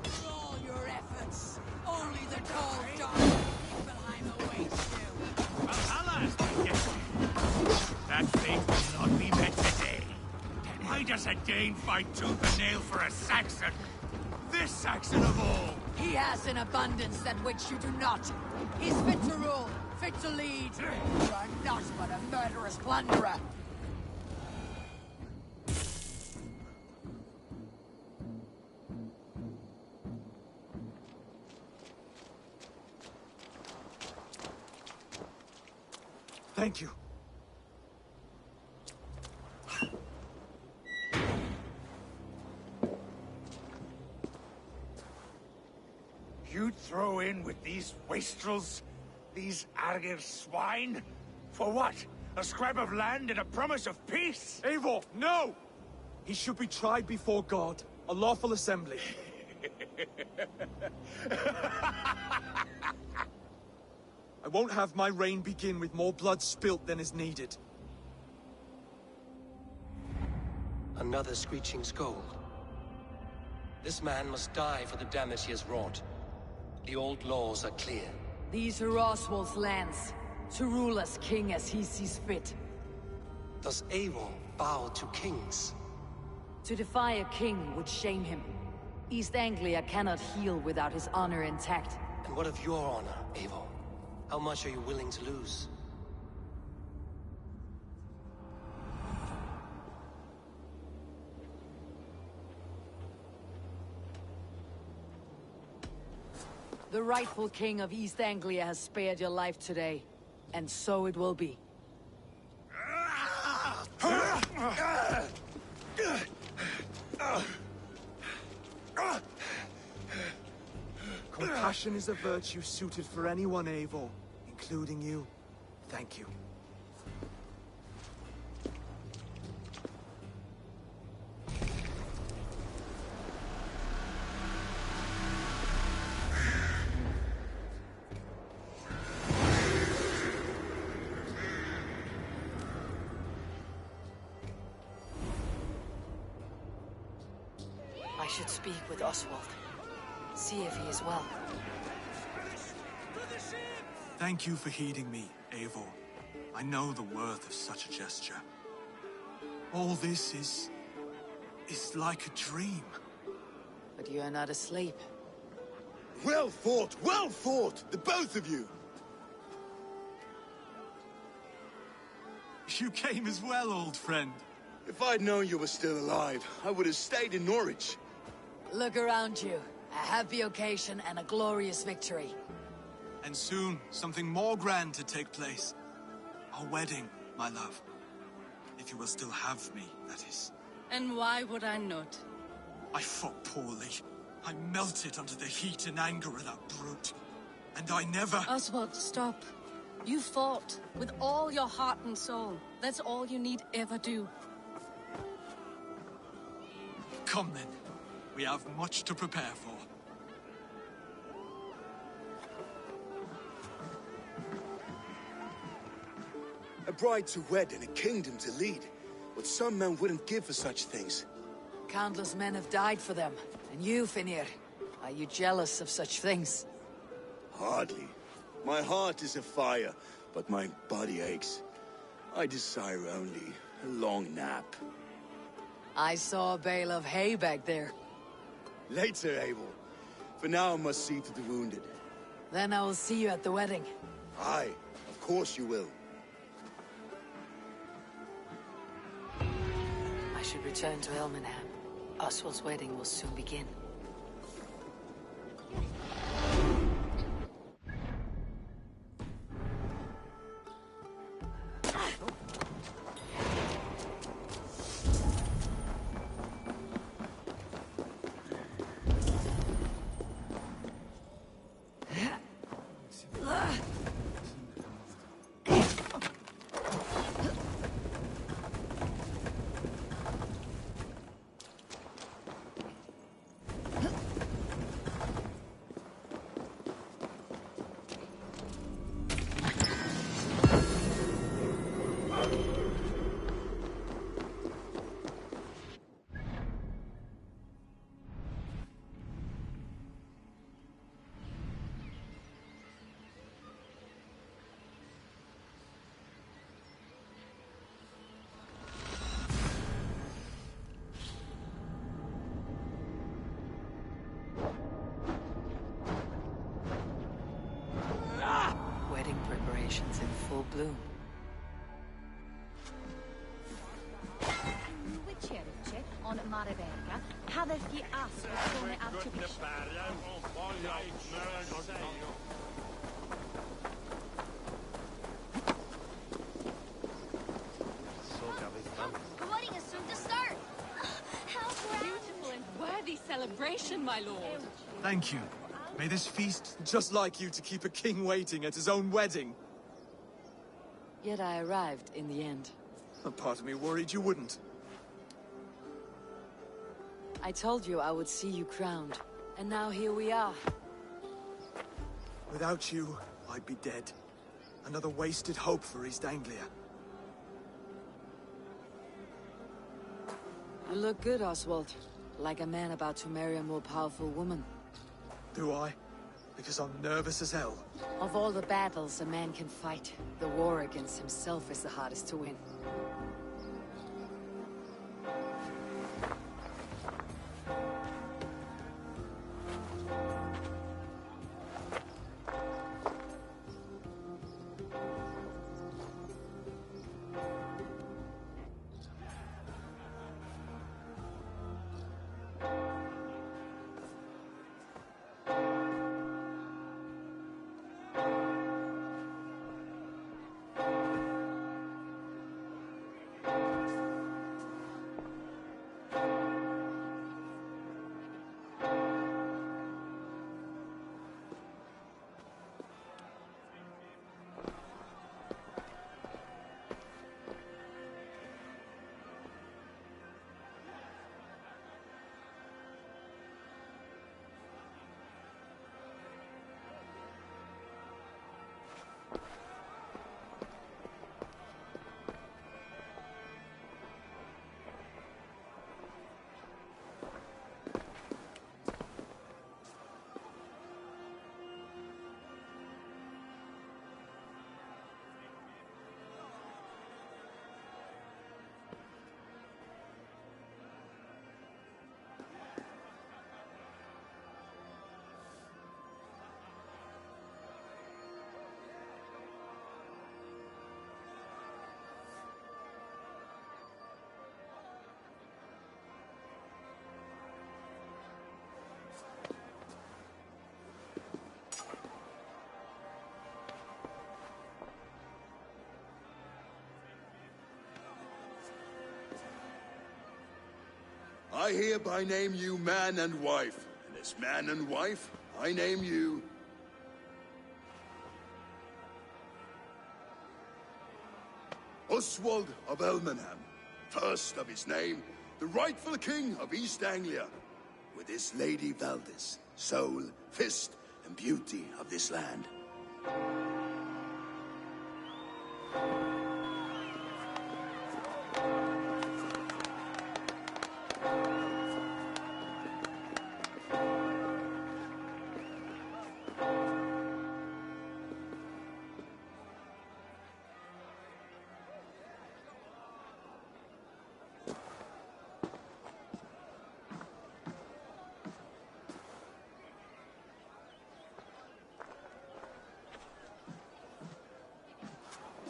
For all your efforts, only the cold dark of Niflheim awaits you. Valhalla is my destiny. That fate will not be met today. Why does a Dane fight tooth and nail for a Saxon? This Saxon of all. He has an abundance that which you do not. He's fit to rule, fit to lead. You are not but a murderous plunderer. Thank you. You'd throw in with these wastrels? These Argir swine? For what? A scrap of land and a promise of peace? Eivor, no! He should be tried before God, a lawful assembly. I won't have my reign begin with more blood spilt than is needed. Another screeching scold. This man must die for the damage he has wrought. The old laws are clear. These are Oswald's lands, to rule as king as he sees fit. Does Eivor bow to kings? To defy a king would shame him. East Anglia cannot heal without his honor intact. And what of your honor, Eivor? How much are you willing to lose? The rightful king of East Anglia has spared your life today, and so it will be. Compassion is a virtue suited for anyone, Eivor, including you. Thank you. I should speak with Oswald. See if he is well. Thank you for heeding me, Eivor. I know the worth of such a gesture. All this is like a dream. But you are not asleep. Well fought, the both of you! You came as well, old friend. If I'd known you were still alive, I would have stayed in Norwich. Look around you. A happy occasion and a glorious victory. And soon, something more grand to take place. Our wedding, my love. If you will still have me, that is. And why would I not? I fought poorly. I melted under the heat and anger of that brute. And I never... Oswald, stop. You fought with all your heart and soul. That's all you need ever do. Come then. We have much to prepare for. A bride to wed and a kingdom to lead. What some men wouldn't give for such things. Countless men have died for them. And you, Finnir, are you jealous of such things? Hardly. My heart is afire, but my body aches. I desire only a long nap. I saw a bale of hay back there. Later, Abel. For now, I must see to the wounded. Then I will see you at the wedding. Aye, of course you will. I should return to Elmenham. Oswald's wedding will soon begin. bloom. On Maraverga, hade vi asfaltone artificial. The wedding is soon to start. How Beautiful and worthy celebration, my lord. Thank you. May this feast just like you to keep a king waiting at his own wedding. Yet I arrived in the end. A part of me worried you wouldn't. I told you I would see you crowned, and now here we are. Without you, I'd be dead. Another wasted hope for East Anglia. You look good, Oswald. Like a man about to marry a more powerful woman. Do I? Because I'm nervous as hell. Of all the battles a man can fight, the war against himself is the hardest to win. I hereby name you man and wife, and as man and wife, I name you... Oswald of Elmenham, first of his name, the rightful king of East Anglia, with his lady Valdis, soul, fist, and beauty of this land.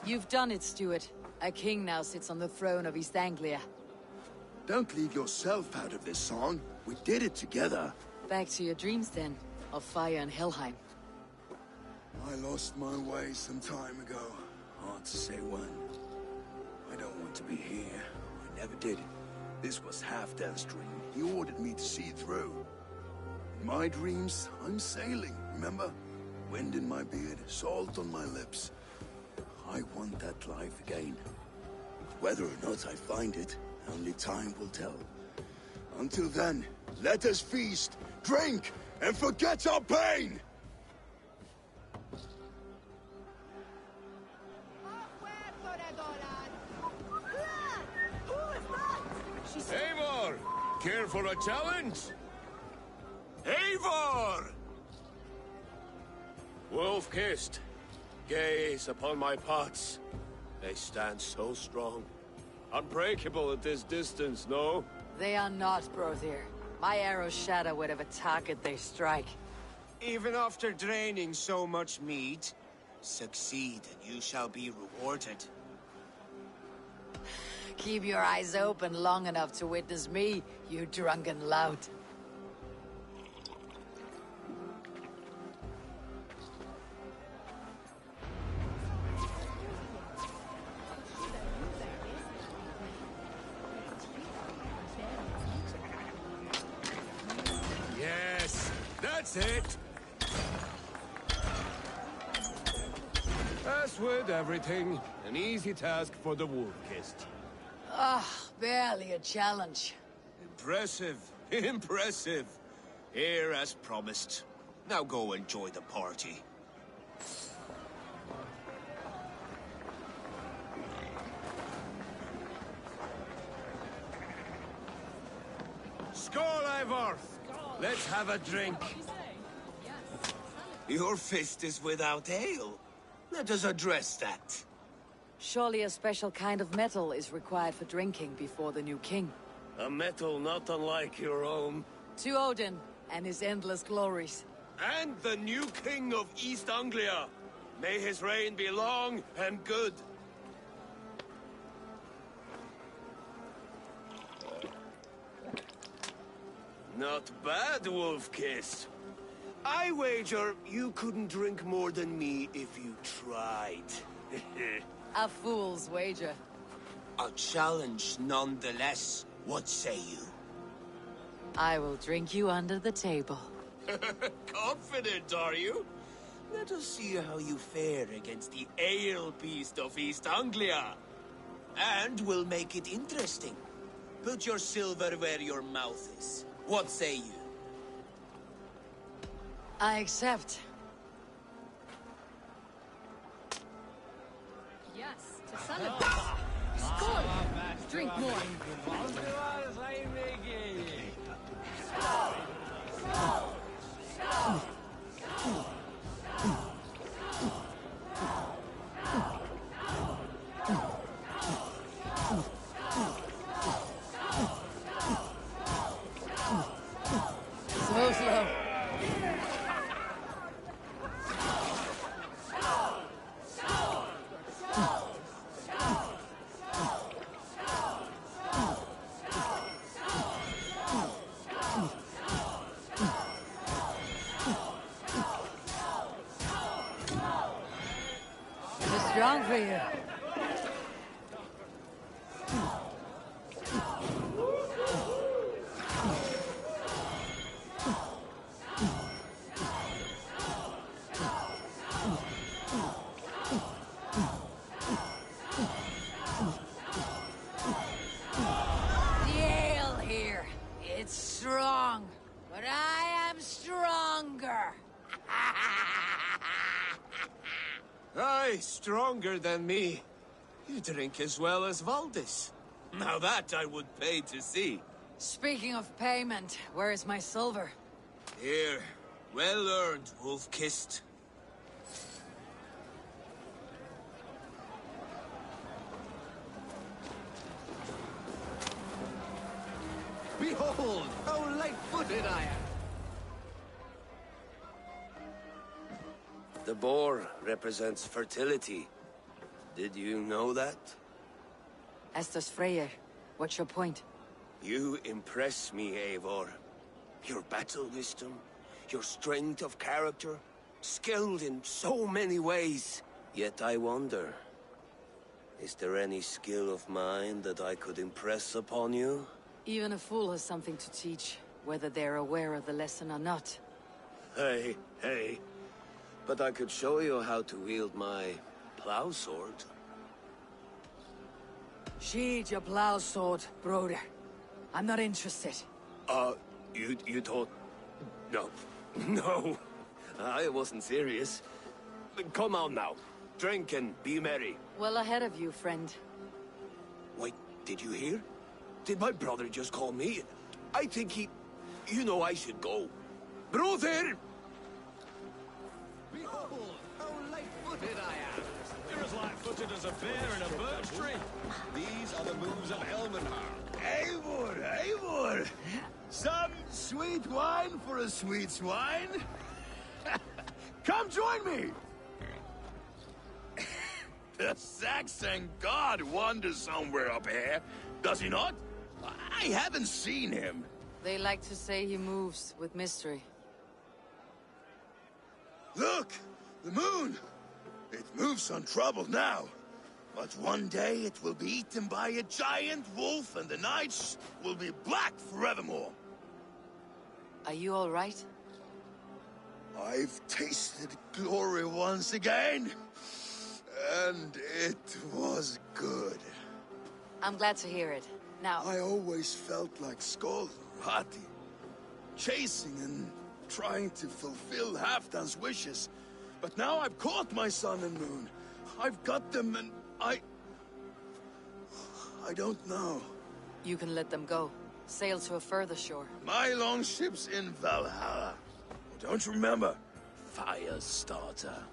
You've done it, Stuart. A king now sits on the throne of East Anglia. Don't leave yourself out of this song. We did it together. Back to your dreams, then, of fire and Helheim. I lost my way some time ago. Hard to say when. I don't want to be here. I never did. This was Halfdan's dream. He ordered me to see through. In my dreams, I'm sailing, remember? Wind in my beard, salt on my lips. I want that life again. Whether or not I find it, only time will tell. Until then, let us feast, drink, and forget our pain! Eivor! Care for a challenge? Eivor! Wolf-kissed. Gaze upon my pots. They stand so strong. Unbreakable at this distance, no? They are not, Brother. My arrows shatter whatever target they strike. Even after draining so much meat, Succeed, and you shall be rewarded. Keep your eyes open long enough to witness me, you drunken lout. Yes, that's it. As with everything, an easy task for the Wolf-Kissed. Ah, barely a challenge. Impressive, impressive. Here as promised. Now go enjoy the party. Skål, Eivor! Let's have a drink. Your fist is without ale. Let us address that. Surely a special kind of metal is required for drinking before the new king. A metal not unlike your own. To Odin and his endless glories. And the new king of East Anglia. May his reign be long and good. Not bad, Wolf-Kissed. I wager you couldn't drink more than me if you tried. A fool's wager. A challenge nonetheless. What say you? I will drink you under the table. Confident, are you? Let us see how you fare against the ale beast of East Anglia. And we'll make it interesting. Put your silver where your mouth is. What say you? I accept. Yes, to celebrate. Skål! Drink more. So slow. Too strong for you. The ale here, it's strong, but I am stronger. Aye, stronger than me. You drink as well as Valdis. Now that I would pay to see. Speaking of payment, where is my silver? Here, well earned, Wolf-Kissed. Behold, how light-footed I am! The boar represents fertility. Did you know that? Estes Freyr, what's your point? You impress me, Eivor. Your battle wisdom, your strength of character, skilled in so many ways. Yet I wonder, is there any skill of mine that I could impress upon you? Even a fool has something to teach, whether they're aware of the lesson or not. Hey, hey. But I could show you how to wield my plow sword. Sheathe your plow sword, brother. I'm not interested. You thought... No. No. I wasn't serious. Come on now. Drink and be merry. Well ahead of you, friend. Wait, did you hear? Did my brother just call me? I think he... You know I should go. Brother! Behold, how light-footed I am! You're as light-footed as a bear in a birch tree. These are the moves of Elmenhar. Eivor, Eivor! Some sweet wine for a sweet swine? Come join me! The Saxon god wanders somewhere up here, does he not? I haven't seen him. They like to say he moves with mystery. Look! The moon! It moves untroubled now. But one day it will be eaten by a giant wolf and the nights will be black forevermore. Are you all right? I've tasted glory once again. And it was good. I'm glad to hear it. Now... I always felt like Skoll, Hati. Chasing and trying to fulfill Halfdan's wishes. But now I've caught my sun and moon. I've got them and I don't know. You can let them go. Sail to a further shore. My longship's in Valhalla. Don't you remember? Firestarter.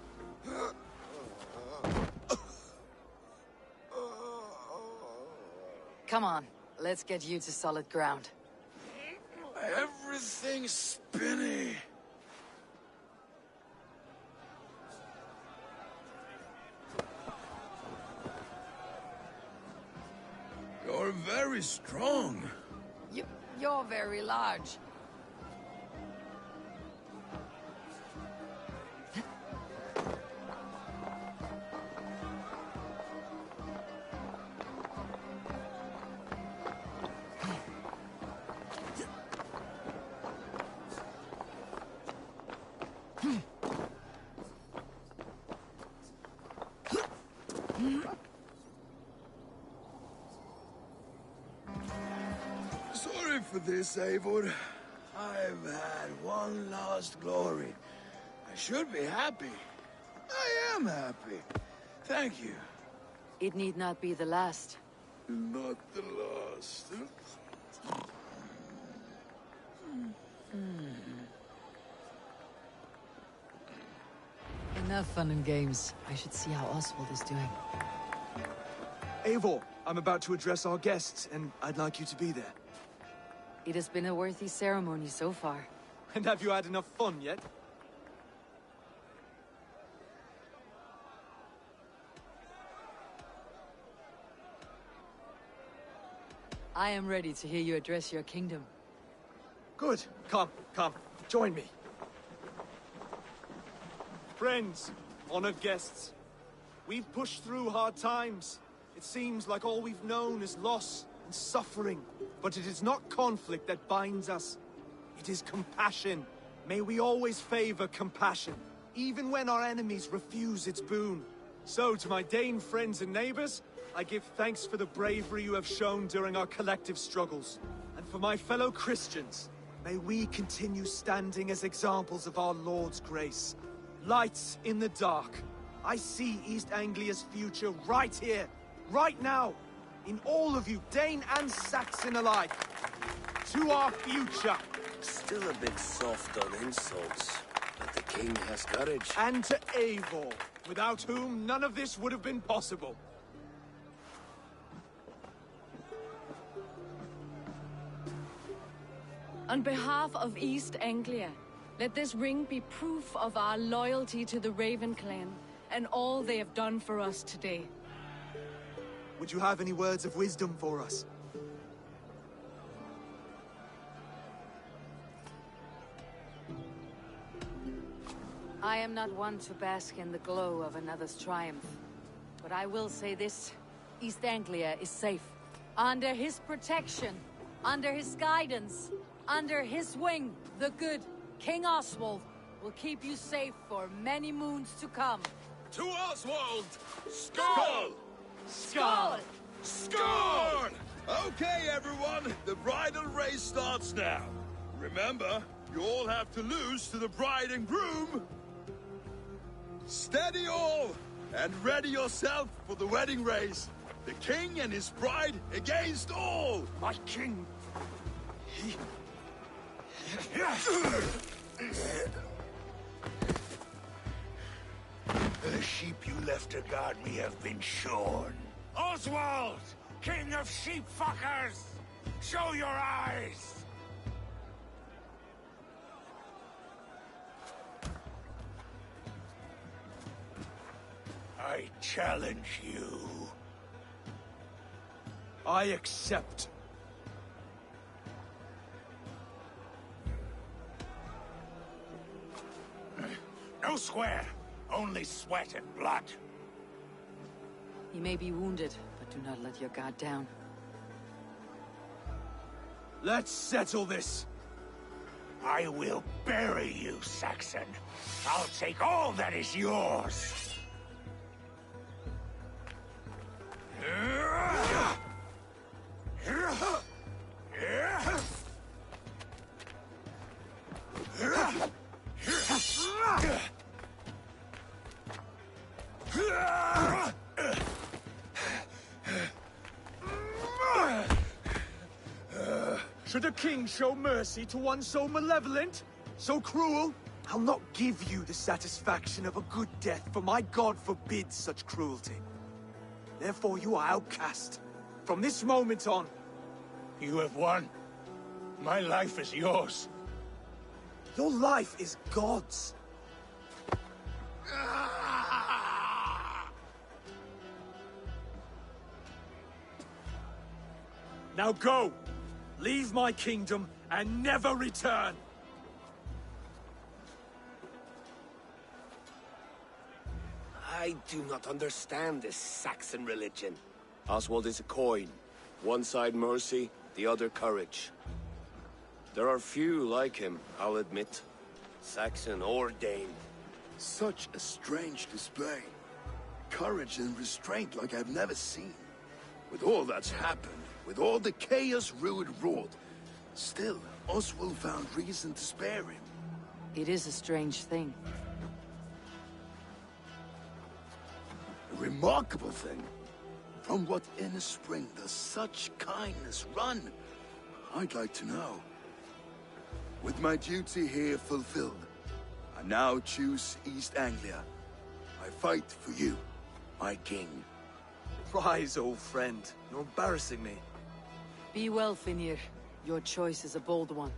Come on, let's get you to solid ground. Everything's spinny. You're very strong. You're very large. Sorry for this, Eivor. I've had one last glory. I should be happy. I am happy. Thank you. It need not be the last. Not the last. Enough fun and games. I should see how Oswald is doing. Eivor, I'm about to address our guests, and I'd like you to be there. It has been a worthy ceremony so far. And have you had enough fun yet? I am ready to hear you address your kingdom. Good. Come, join me. Friends, honored guests, we've pushed through hard times. It seems like all we've known is loss and suffering. But it is not conflict that binds us. It is compassion. May we always favor compassion, even when our enemies refuse its boon. So, to my Dane friends and neighbors, I give thanks for the bravery you have shown during our collective struggles. And for my fellow Christians, may we continue standing as examples of our Lord's grace. Lights in the dark. I see East Anglia's future right here, right now, in all of you, Dane and Saxon alike. To our future. Still a bit soft on insults, but the king has courage. And to Eivor, without whom none of this would have been possible. On behalf of East Anglia, let this ring be proof of our loyalty to the Raven clan and all they have done for us today. Would you have any words of wisdom for us? I am not one to bask in the glow of another's triumph. But I will say this. East Anglia is safe. Under his protection. Under his guidance. Under his wing. The good King Oswald will keep you safe for many moons to come. To Oswald! Skull! Skull! Score! Okay, everyone, the bridal race starts now. Remember, you all have to lose to the bride and groom. Steady all, and ready yourself for the wedding race. The king and his bride against all. My king. The sheep you left to guard me have been shorn. Oswald! King of sheep fuckers! Show your eyes! I challenge you. I accept. No swear, only sweat and blood. You may be wounded, but do not let your guard down. Let's settle this. I will bury you, Saxon. I'll take all that is yours. Should a king show mercy to one so malevolent? So cruel? I'll not give you the satisfaction of a good death, for my god forbids such cruelty. Therefore you are outcast. From this moment on. You have won. My life is yours. Your life is God's. Now go! Leave my kingdom and never return! I do not understand this Saxon religion. Oswald is a coin. One side mercy, the other courage. There are few like him, I'll admit. Saxon or Dane. Such a strange display. Courage and restraint like I've never seen. With all that's happened, with all the chaos Rued wrought, still, Oswald found reason to spare him. It is a strange thing. A remarkable thing. From what inner spring does such kindness run? I'd like to know. With my duty here fulfilled, I now choose East Anglia. I fight for you, my king. Rise, old friend. You're embarrassing me. Be well, Finir. Your choice is a bold one.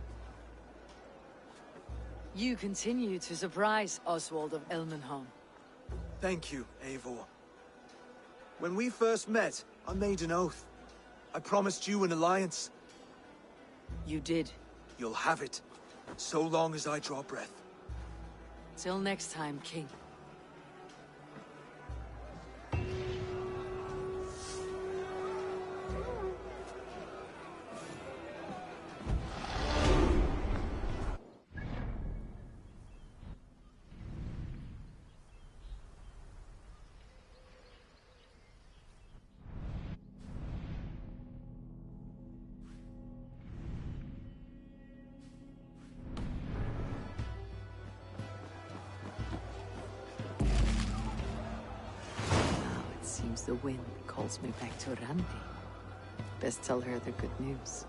You continue to surprise Oswald of Elmenhorn. Thank you, Eivor. When we first met, I made an oath. I promised you an alliance. You did. You'll have it, so long as I draw breath. Till next time, King. Seems the wind calls me back to Randi. Best tell her the good news.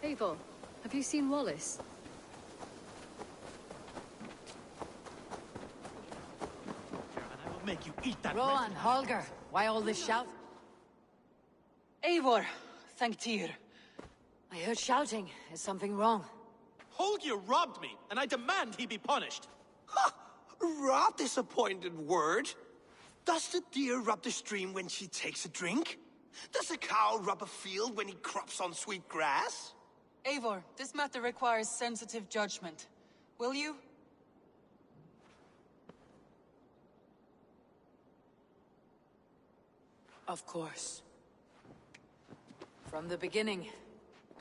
Eivor, have you seen Wallace? And I will make you eat that. Rowan, Holger, why all this shout? Eivor, thank Tyr. I heard shouting. Is something wrong? Holger robbed me, and I demand he be punished. Ha! Robbed is a pointed word. Does the deer rub the stream when she takes a drink? Does a cow rub a field when he crops on sweet grass? Eivor, this matter requires sensitive judgment. Will you? Of course. From the beginning,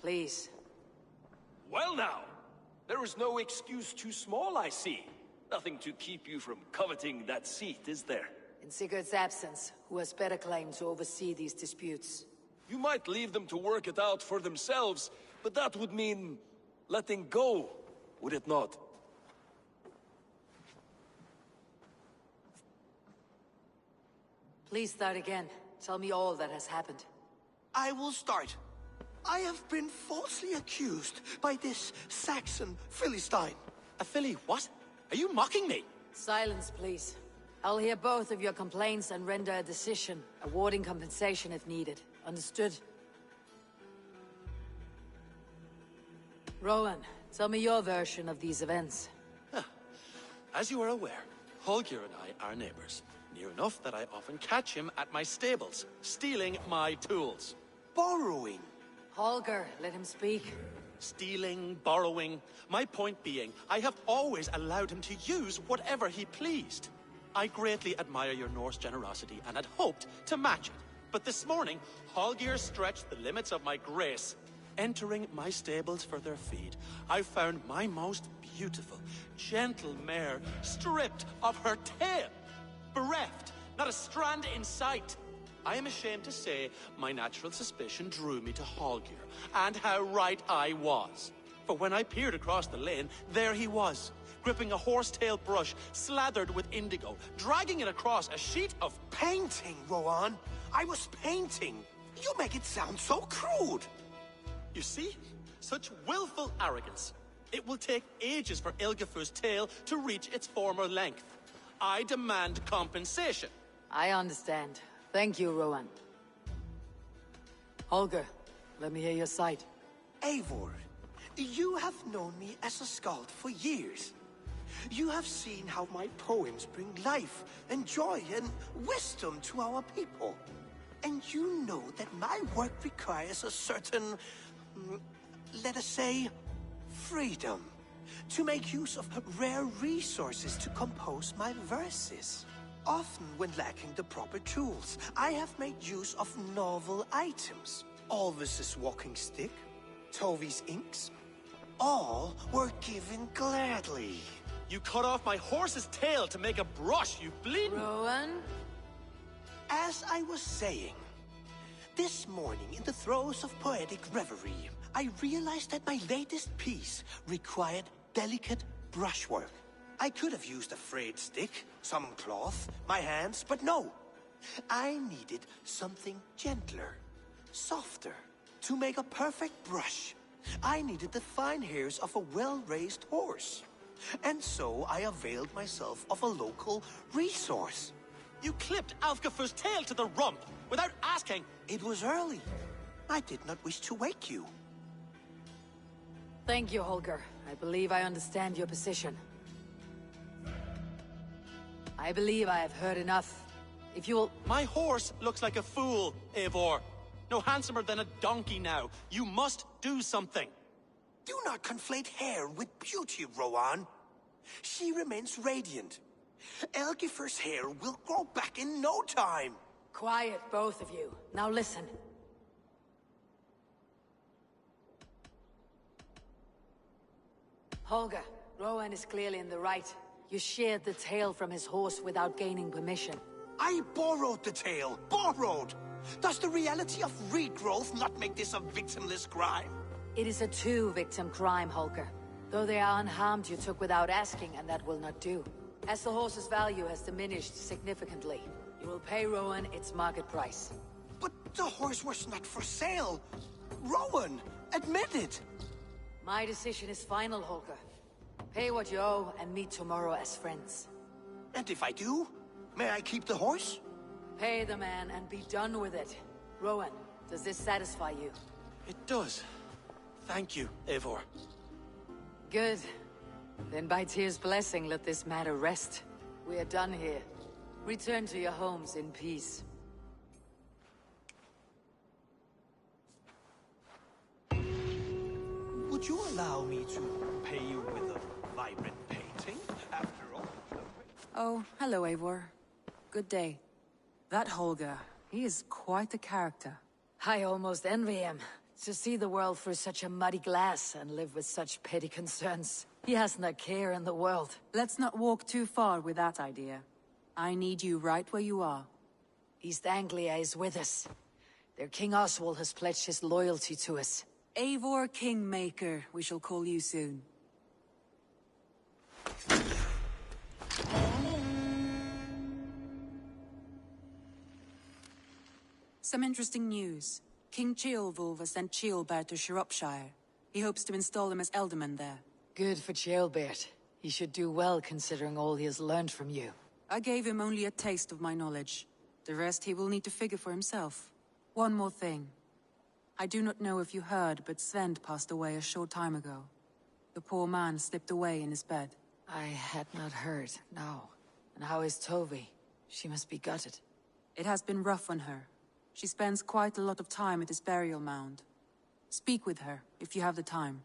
please. Well now, there is no excuse too small, I see. Nothing to keep you from coveting that seat, is there? In Sigurd's absence, who has better claim to oversee these disputes? You might leave them to work it out for themselves, but that would mean letting go, would it not? Please start again. Tell me all that has happened. I will start. I have been falsely accused by this Saxon Philistine. A Philly what? Are you mocking me? Silence, please. I'll hear both of your complaints and render a decision, awarding compensation if needed. Understood? Rowan, tell me your version of these events. As you are aware, Holger and I are neighbors. Near enough that I often catch him at my stables, stealing my tools. Borrowing. Holger, let him speak. Stealing, borrowing. My point being, I have always allowed him to use whatever he pleased. I greatly admire your Norse generosity and had hoped to match it. But this morning, Holger stretched the limits of my grace. Entering my stables for their feed, I found my most beautiful, gentle mare stripped of her tail. Bereft, not a strand in sight. I am ashamed to say my natural suspicion drew me to Holger, and how right I was. For when I peered across the lane, there he was, gripping a horsetail brush slathered with indigo, dragging it across a sheet of painting, Rowan. I was painting. You make it sound so crude. You see? Such willful arrogance. It will take ages for Ilgafur's tail to reach its former length. I demand compensation. I understand. Thank you, Rowan. Holger, let me hear your side. Eivor, you have known me as a skald for years. You have seen how my poems bring life and joy and wisdom to our people. And you know that my work requires a certain, let us say, freedom. To make use of rare resources to compose my verses. Often when lacking the proper tools, I have made use of novel items. Alvis's walking stick, Tovi's inks, all were given gladly. You cut off my horse's tail to make a brush, you bleeding... Rowan? As I was saying, this morning in the throes of poetic reverie, I realized that my latest piece required delicate brushwork. I could have used a frayed stick, some cloth, my hands, but no. I needed something gentler, softer. To make a perfect brush, I needed the fine hairs of a well-raised horse. And so I availed myself of a local resource. You clipped Alfgafur's tail to the rump without asking. It was early. I did not wish to wake you. Thank you, Holger. I believe I understand your position. I believe I have heard enough. If you'll... My horse looks like a fool, Eivor. No handsomer than a donkey now. You must do something. Do not conflate hair with beauty, Rowan. She remains radiant. Elgifur's hair will grow back in no time. Quiet, both of you. Now listen. Holger, Rowan is clearly in the right. You sheared the tail from his horse without gaining permission. I borrowed the tail. Borrowed! Does the reality of regrowth not make this a victimless crime? It is a two-victim crime, Holger. Though they are unharmed, you took without asking, and that will not do. As the horse's value has diminished significantly, you will pay Rowan its market price. But the horse was not for sale. Rowan, admit it. My decision is final, Holger. Pay what you owe and meet tomorrow as friends. And if I do, may I keep the horse? Pay the man and be done with it. Rowan, does this satisfy you? It does. Thank you, Eivor. Good. Then by Tyr's blessing, let this matter rest. We are done here. Return to your homes in peace. Would you allow me to pay you with a vibrant painting, after all? Oh, hello, Eivor. Good day. That Holger, he is quite the character. I almost envy him. To see the world through such a muddy glass and live with such petty concerns. He hasn't a care in the world. Let's not walk too far with that idea. I need you right where you are. East Anglia is with us. Their King Oswald has pledged his loyalty to us. Eivor Kingmaker, we shall call you soon. Some interesting news. King Ceolwulf has sent Ceolbert to Shropshire. He hopes to install him as Elderman there. Good for Ceolbert. He should do well considering all he has learned from you. I gave him only a taste of my knowledge. The rest he will need to figure for himself. One more thing. I do not know if you heard, but Svend passed away a short time ago. The poor man slipped away in his bed. I had not heard, no. And how is Tovi? She must be gutted. It has been rough on her. She spends quite a lot of time at his burial mound. Speak with her, if you have the time.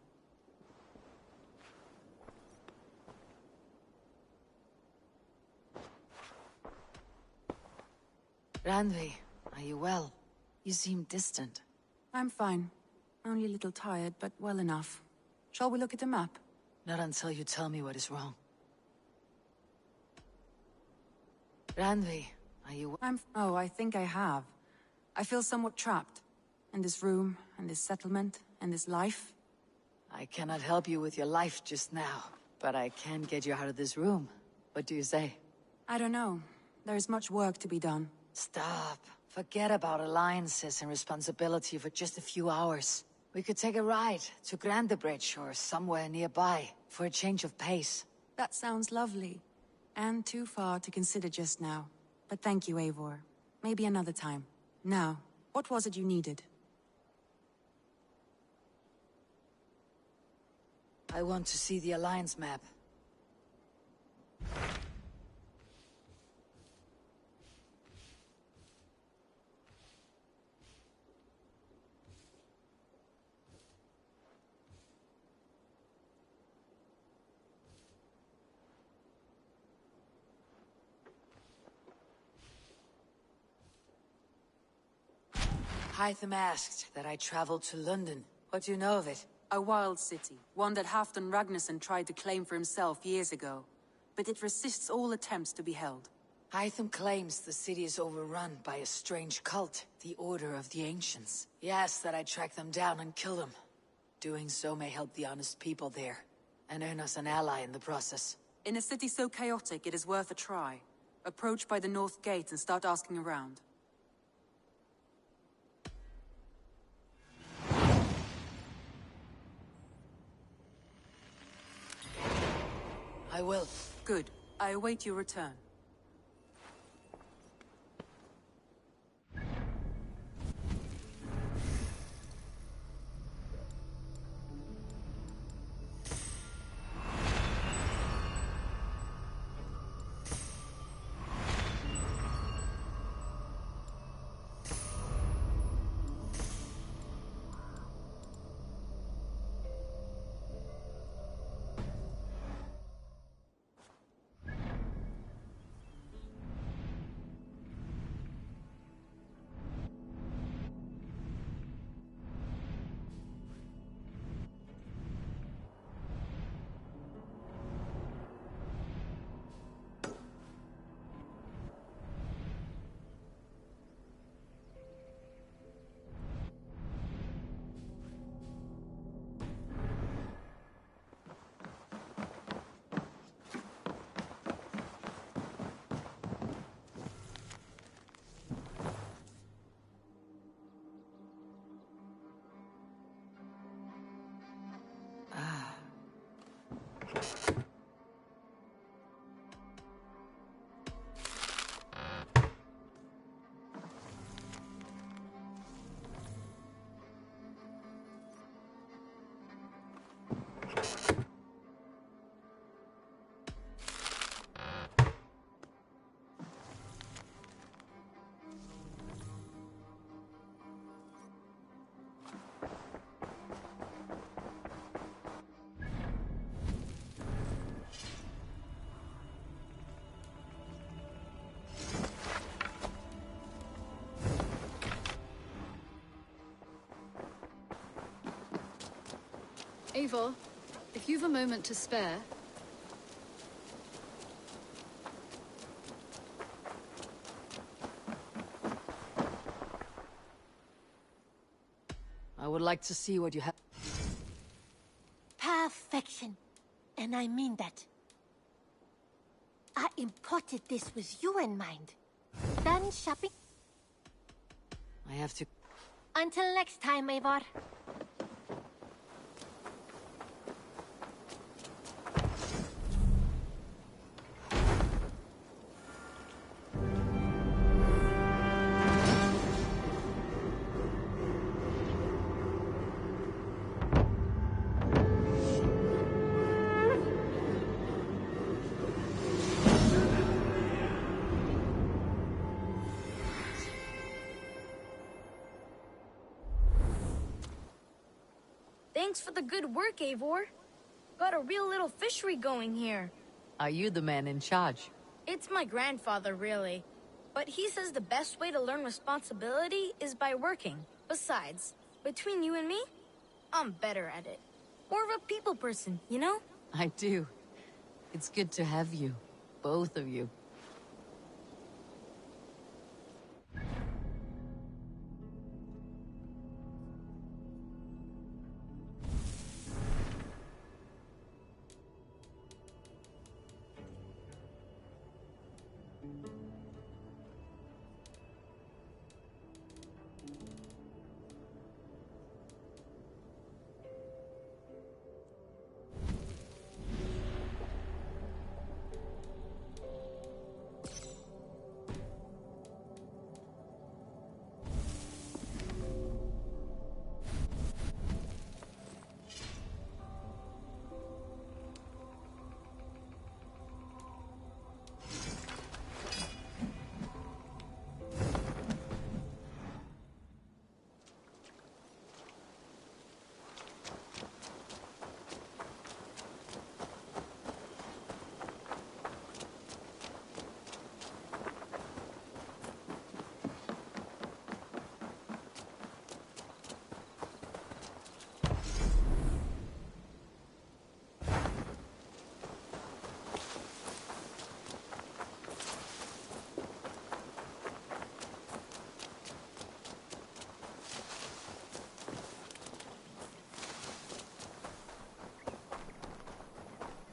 Randvi, are you well? You seem distant. I'm fine. Only a little tired, but well enough. Shall we look at the map? Not until you tell me what is wrong. Randvi, are you... Oh, I think I have. I feel somewhat trapped. In this room, and this settlement, and this life. I cannot help you with your life just now, but I can get you out of this room. What do you say? I don't know. There is much work to be done. Stop. Forget about alliances and responsibility for just a few hours. We could take a ride to Grandebridge or somewhere nearby for a change of pace. That sounds lovely. And too far to consider just now. But thank you, Eivor. Maybe another time. Now, what was it you needed? I want to see the Alliance map. Hytham asked that I travel to London. What do you know of it? A wild city, one that Halfdan Ragnarsson tried to claim for himself years ago. But it resists all attempts to be held. Hytham claims the city is overrun by a strange cult, the Order of the Ancients. He asks that I track them down and kill them. Doing so may help the honest people there, and earn us an ally in the process. In a city so chaotic, it is worth a try. Approach by the North Gate and start asking around. I will. Good. I await your return. Eivor, if you've a moment to spare... would like to see what you have. Perfection. And I mean that. I imported this with you in mind. Done shopping? I have to... Until next time, Eivor. Thanks for the good work, Eivor. Got a real little fishery going here. Are you the man in charge? It's my grandfather, really. But he says the best way to learn responsibility is by working. Besides, between you and me, I'm better at it. More of a people person, you know? I do. It's good to have you. Both of you.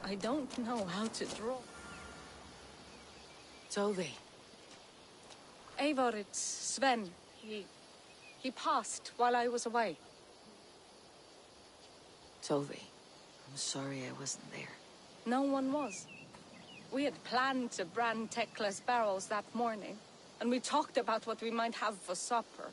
I don't know how to draw. Tove. Eivor, it's Sven. He passed while I was away. Tove, I'm sorry I wasn't there. No one was. We had planned to brand Tekla's barrels that morning, and we talked about what we might have for supper.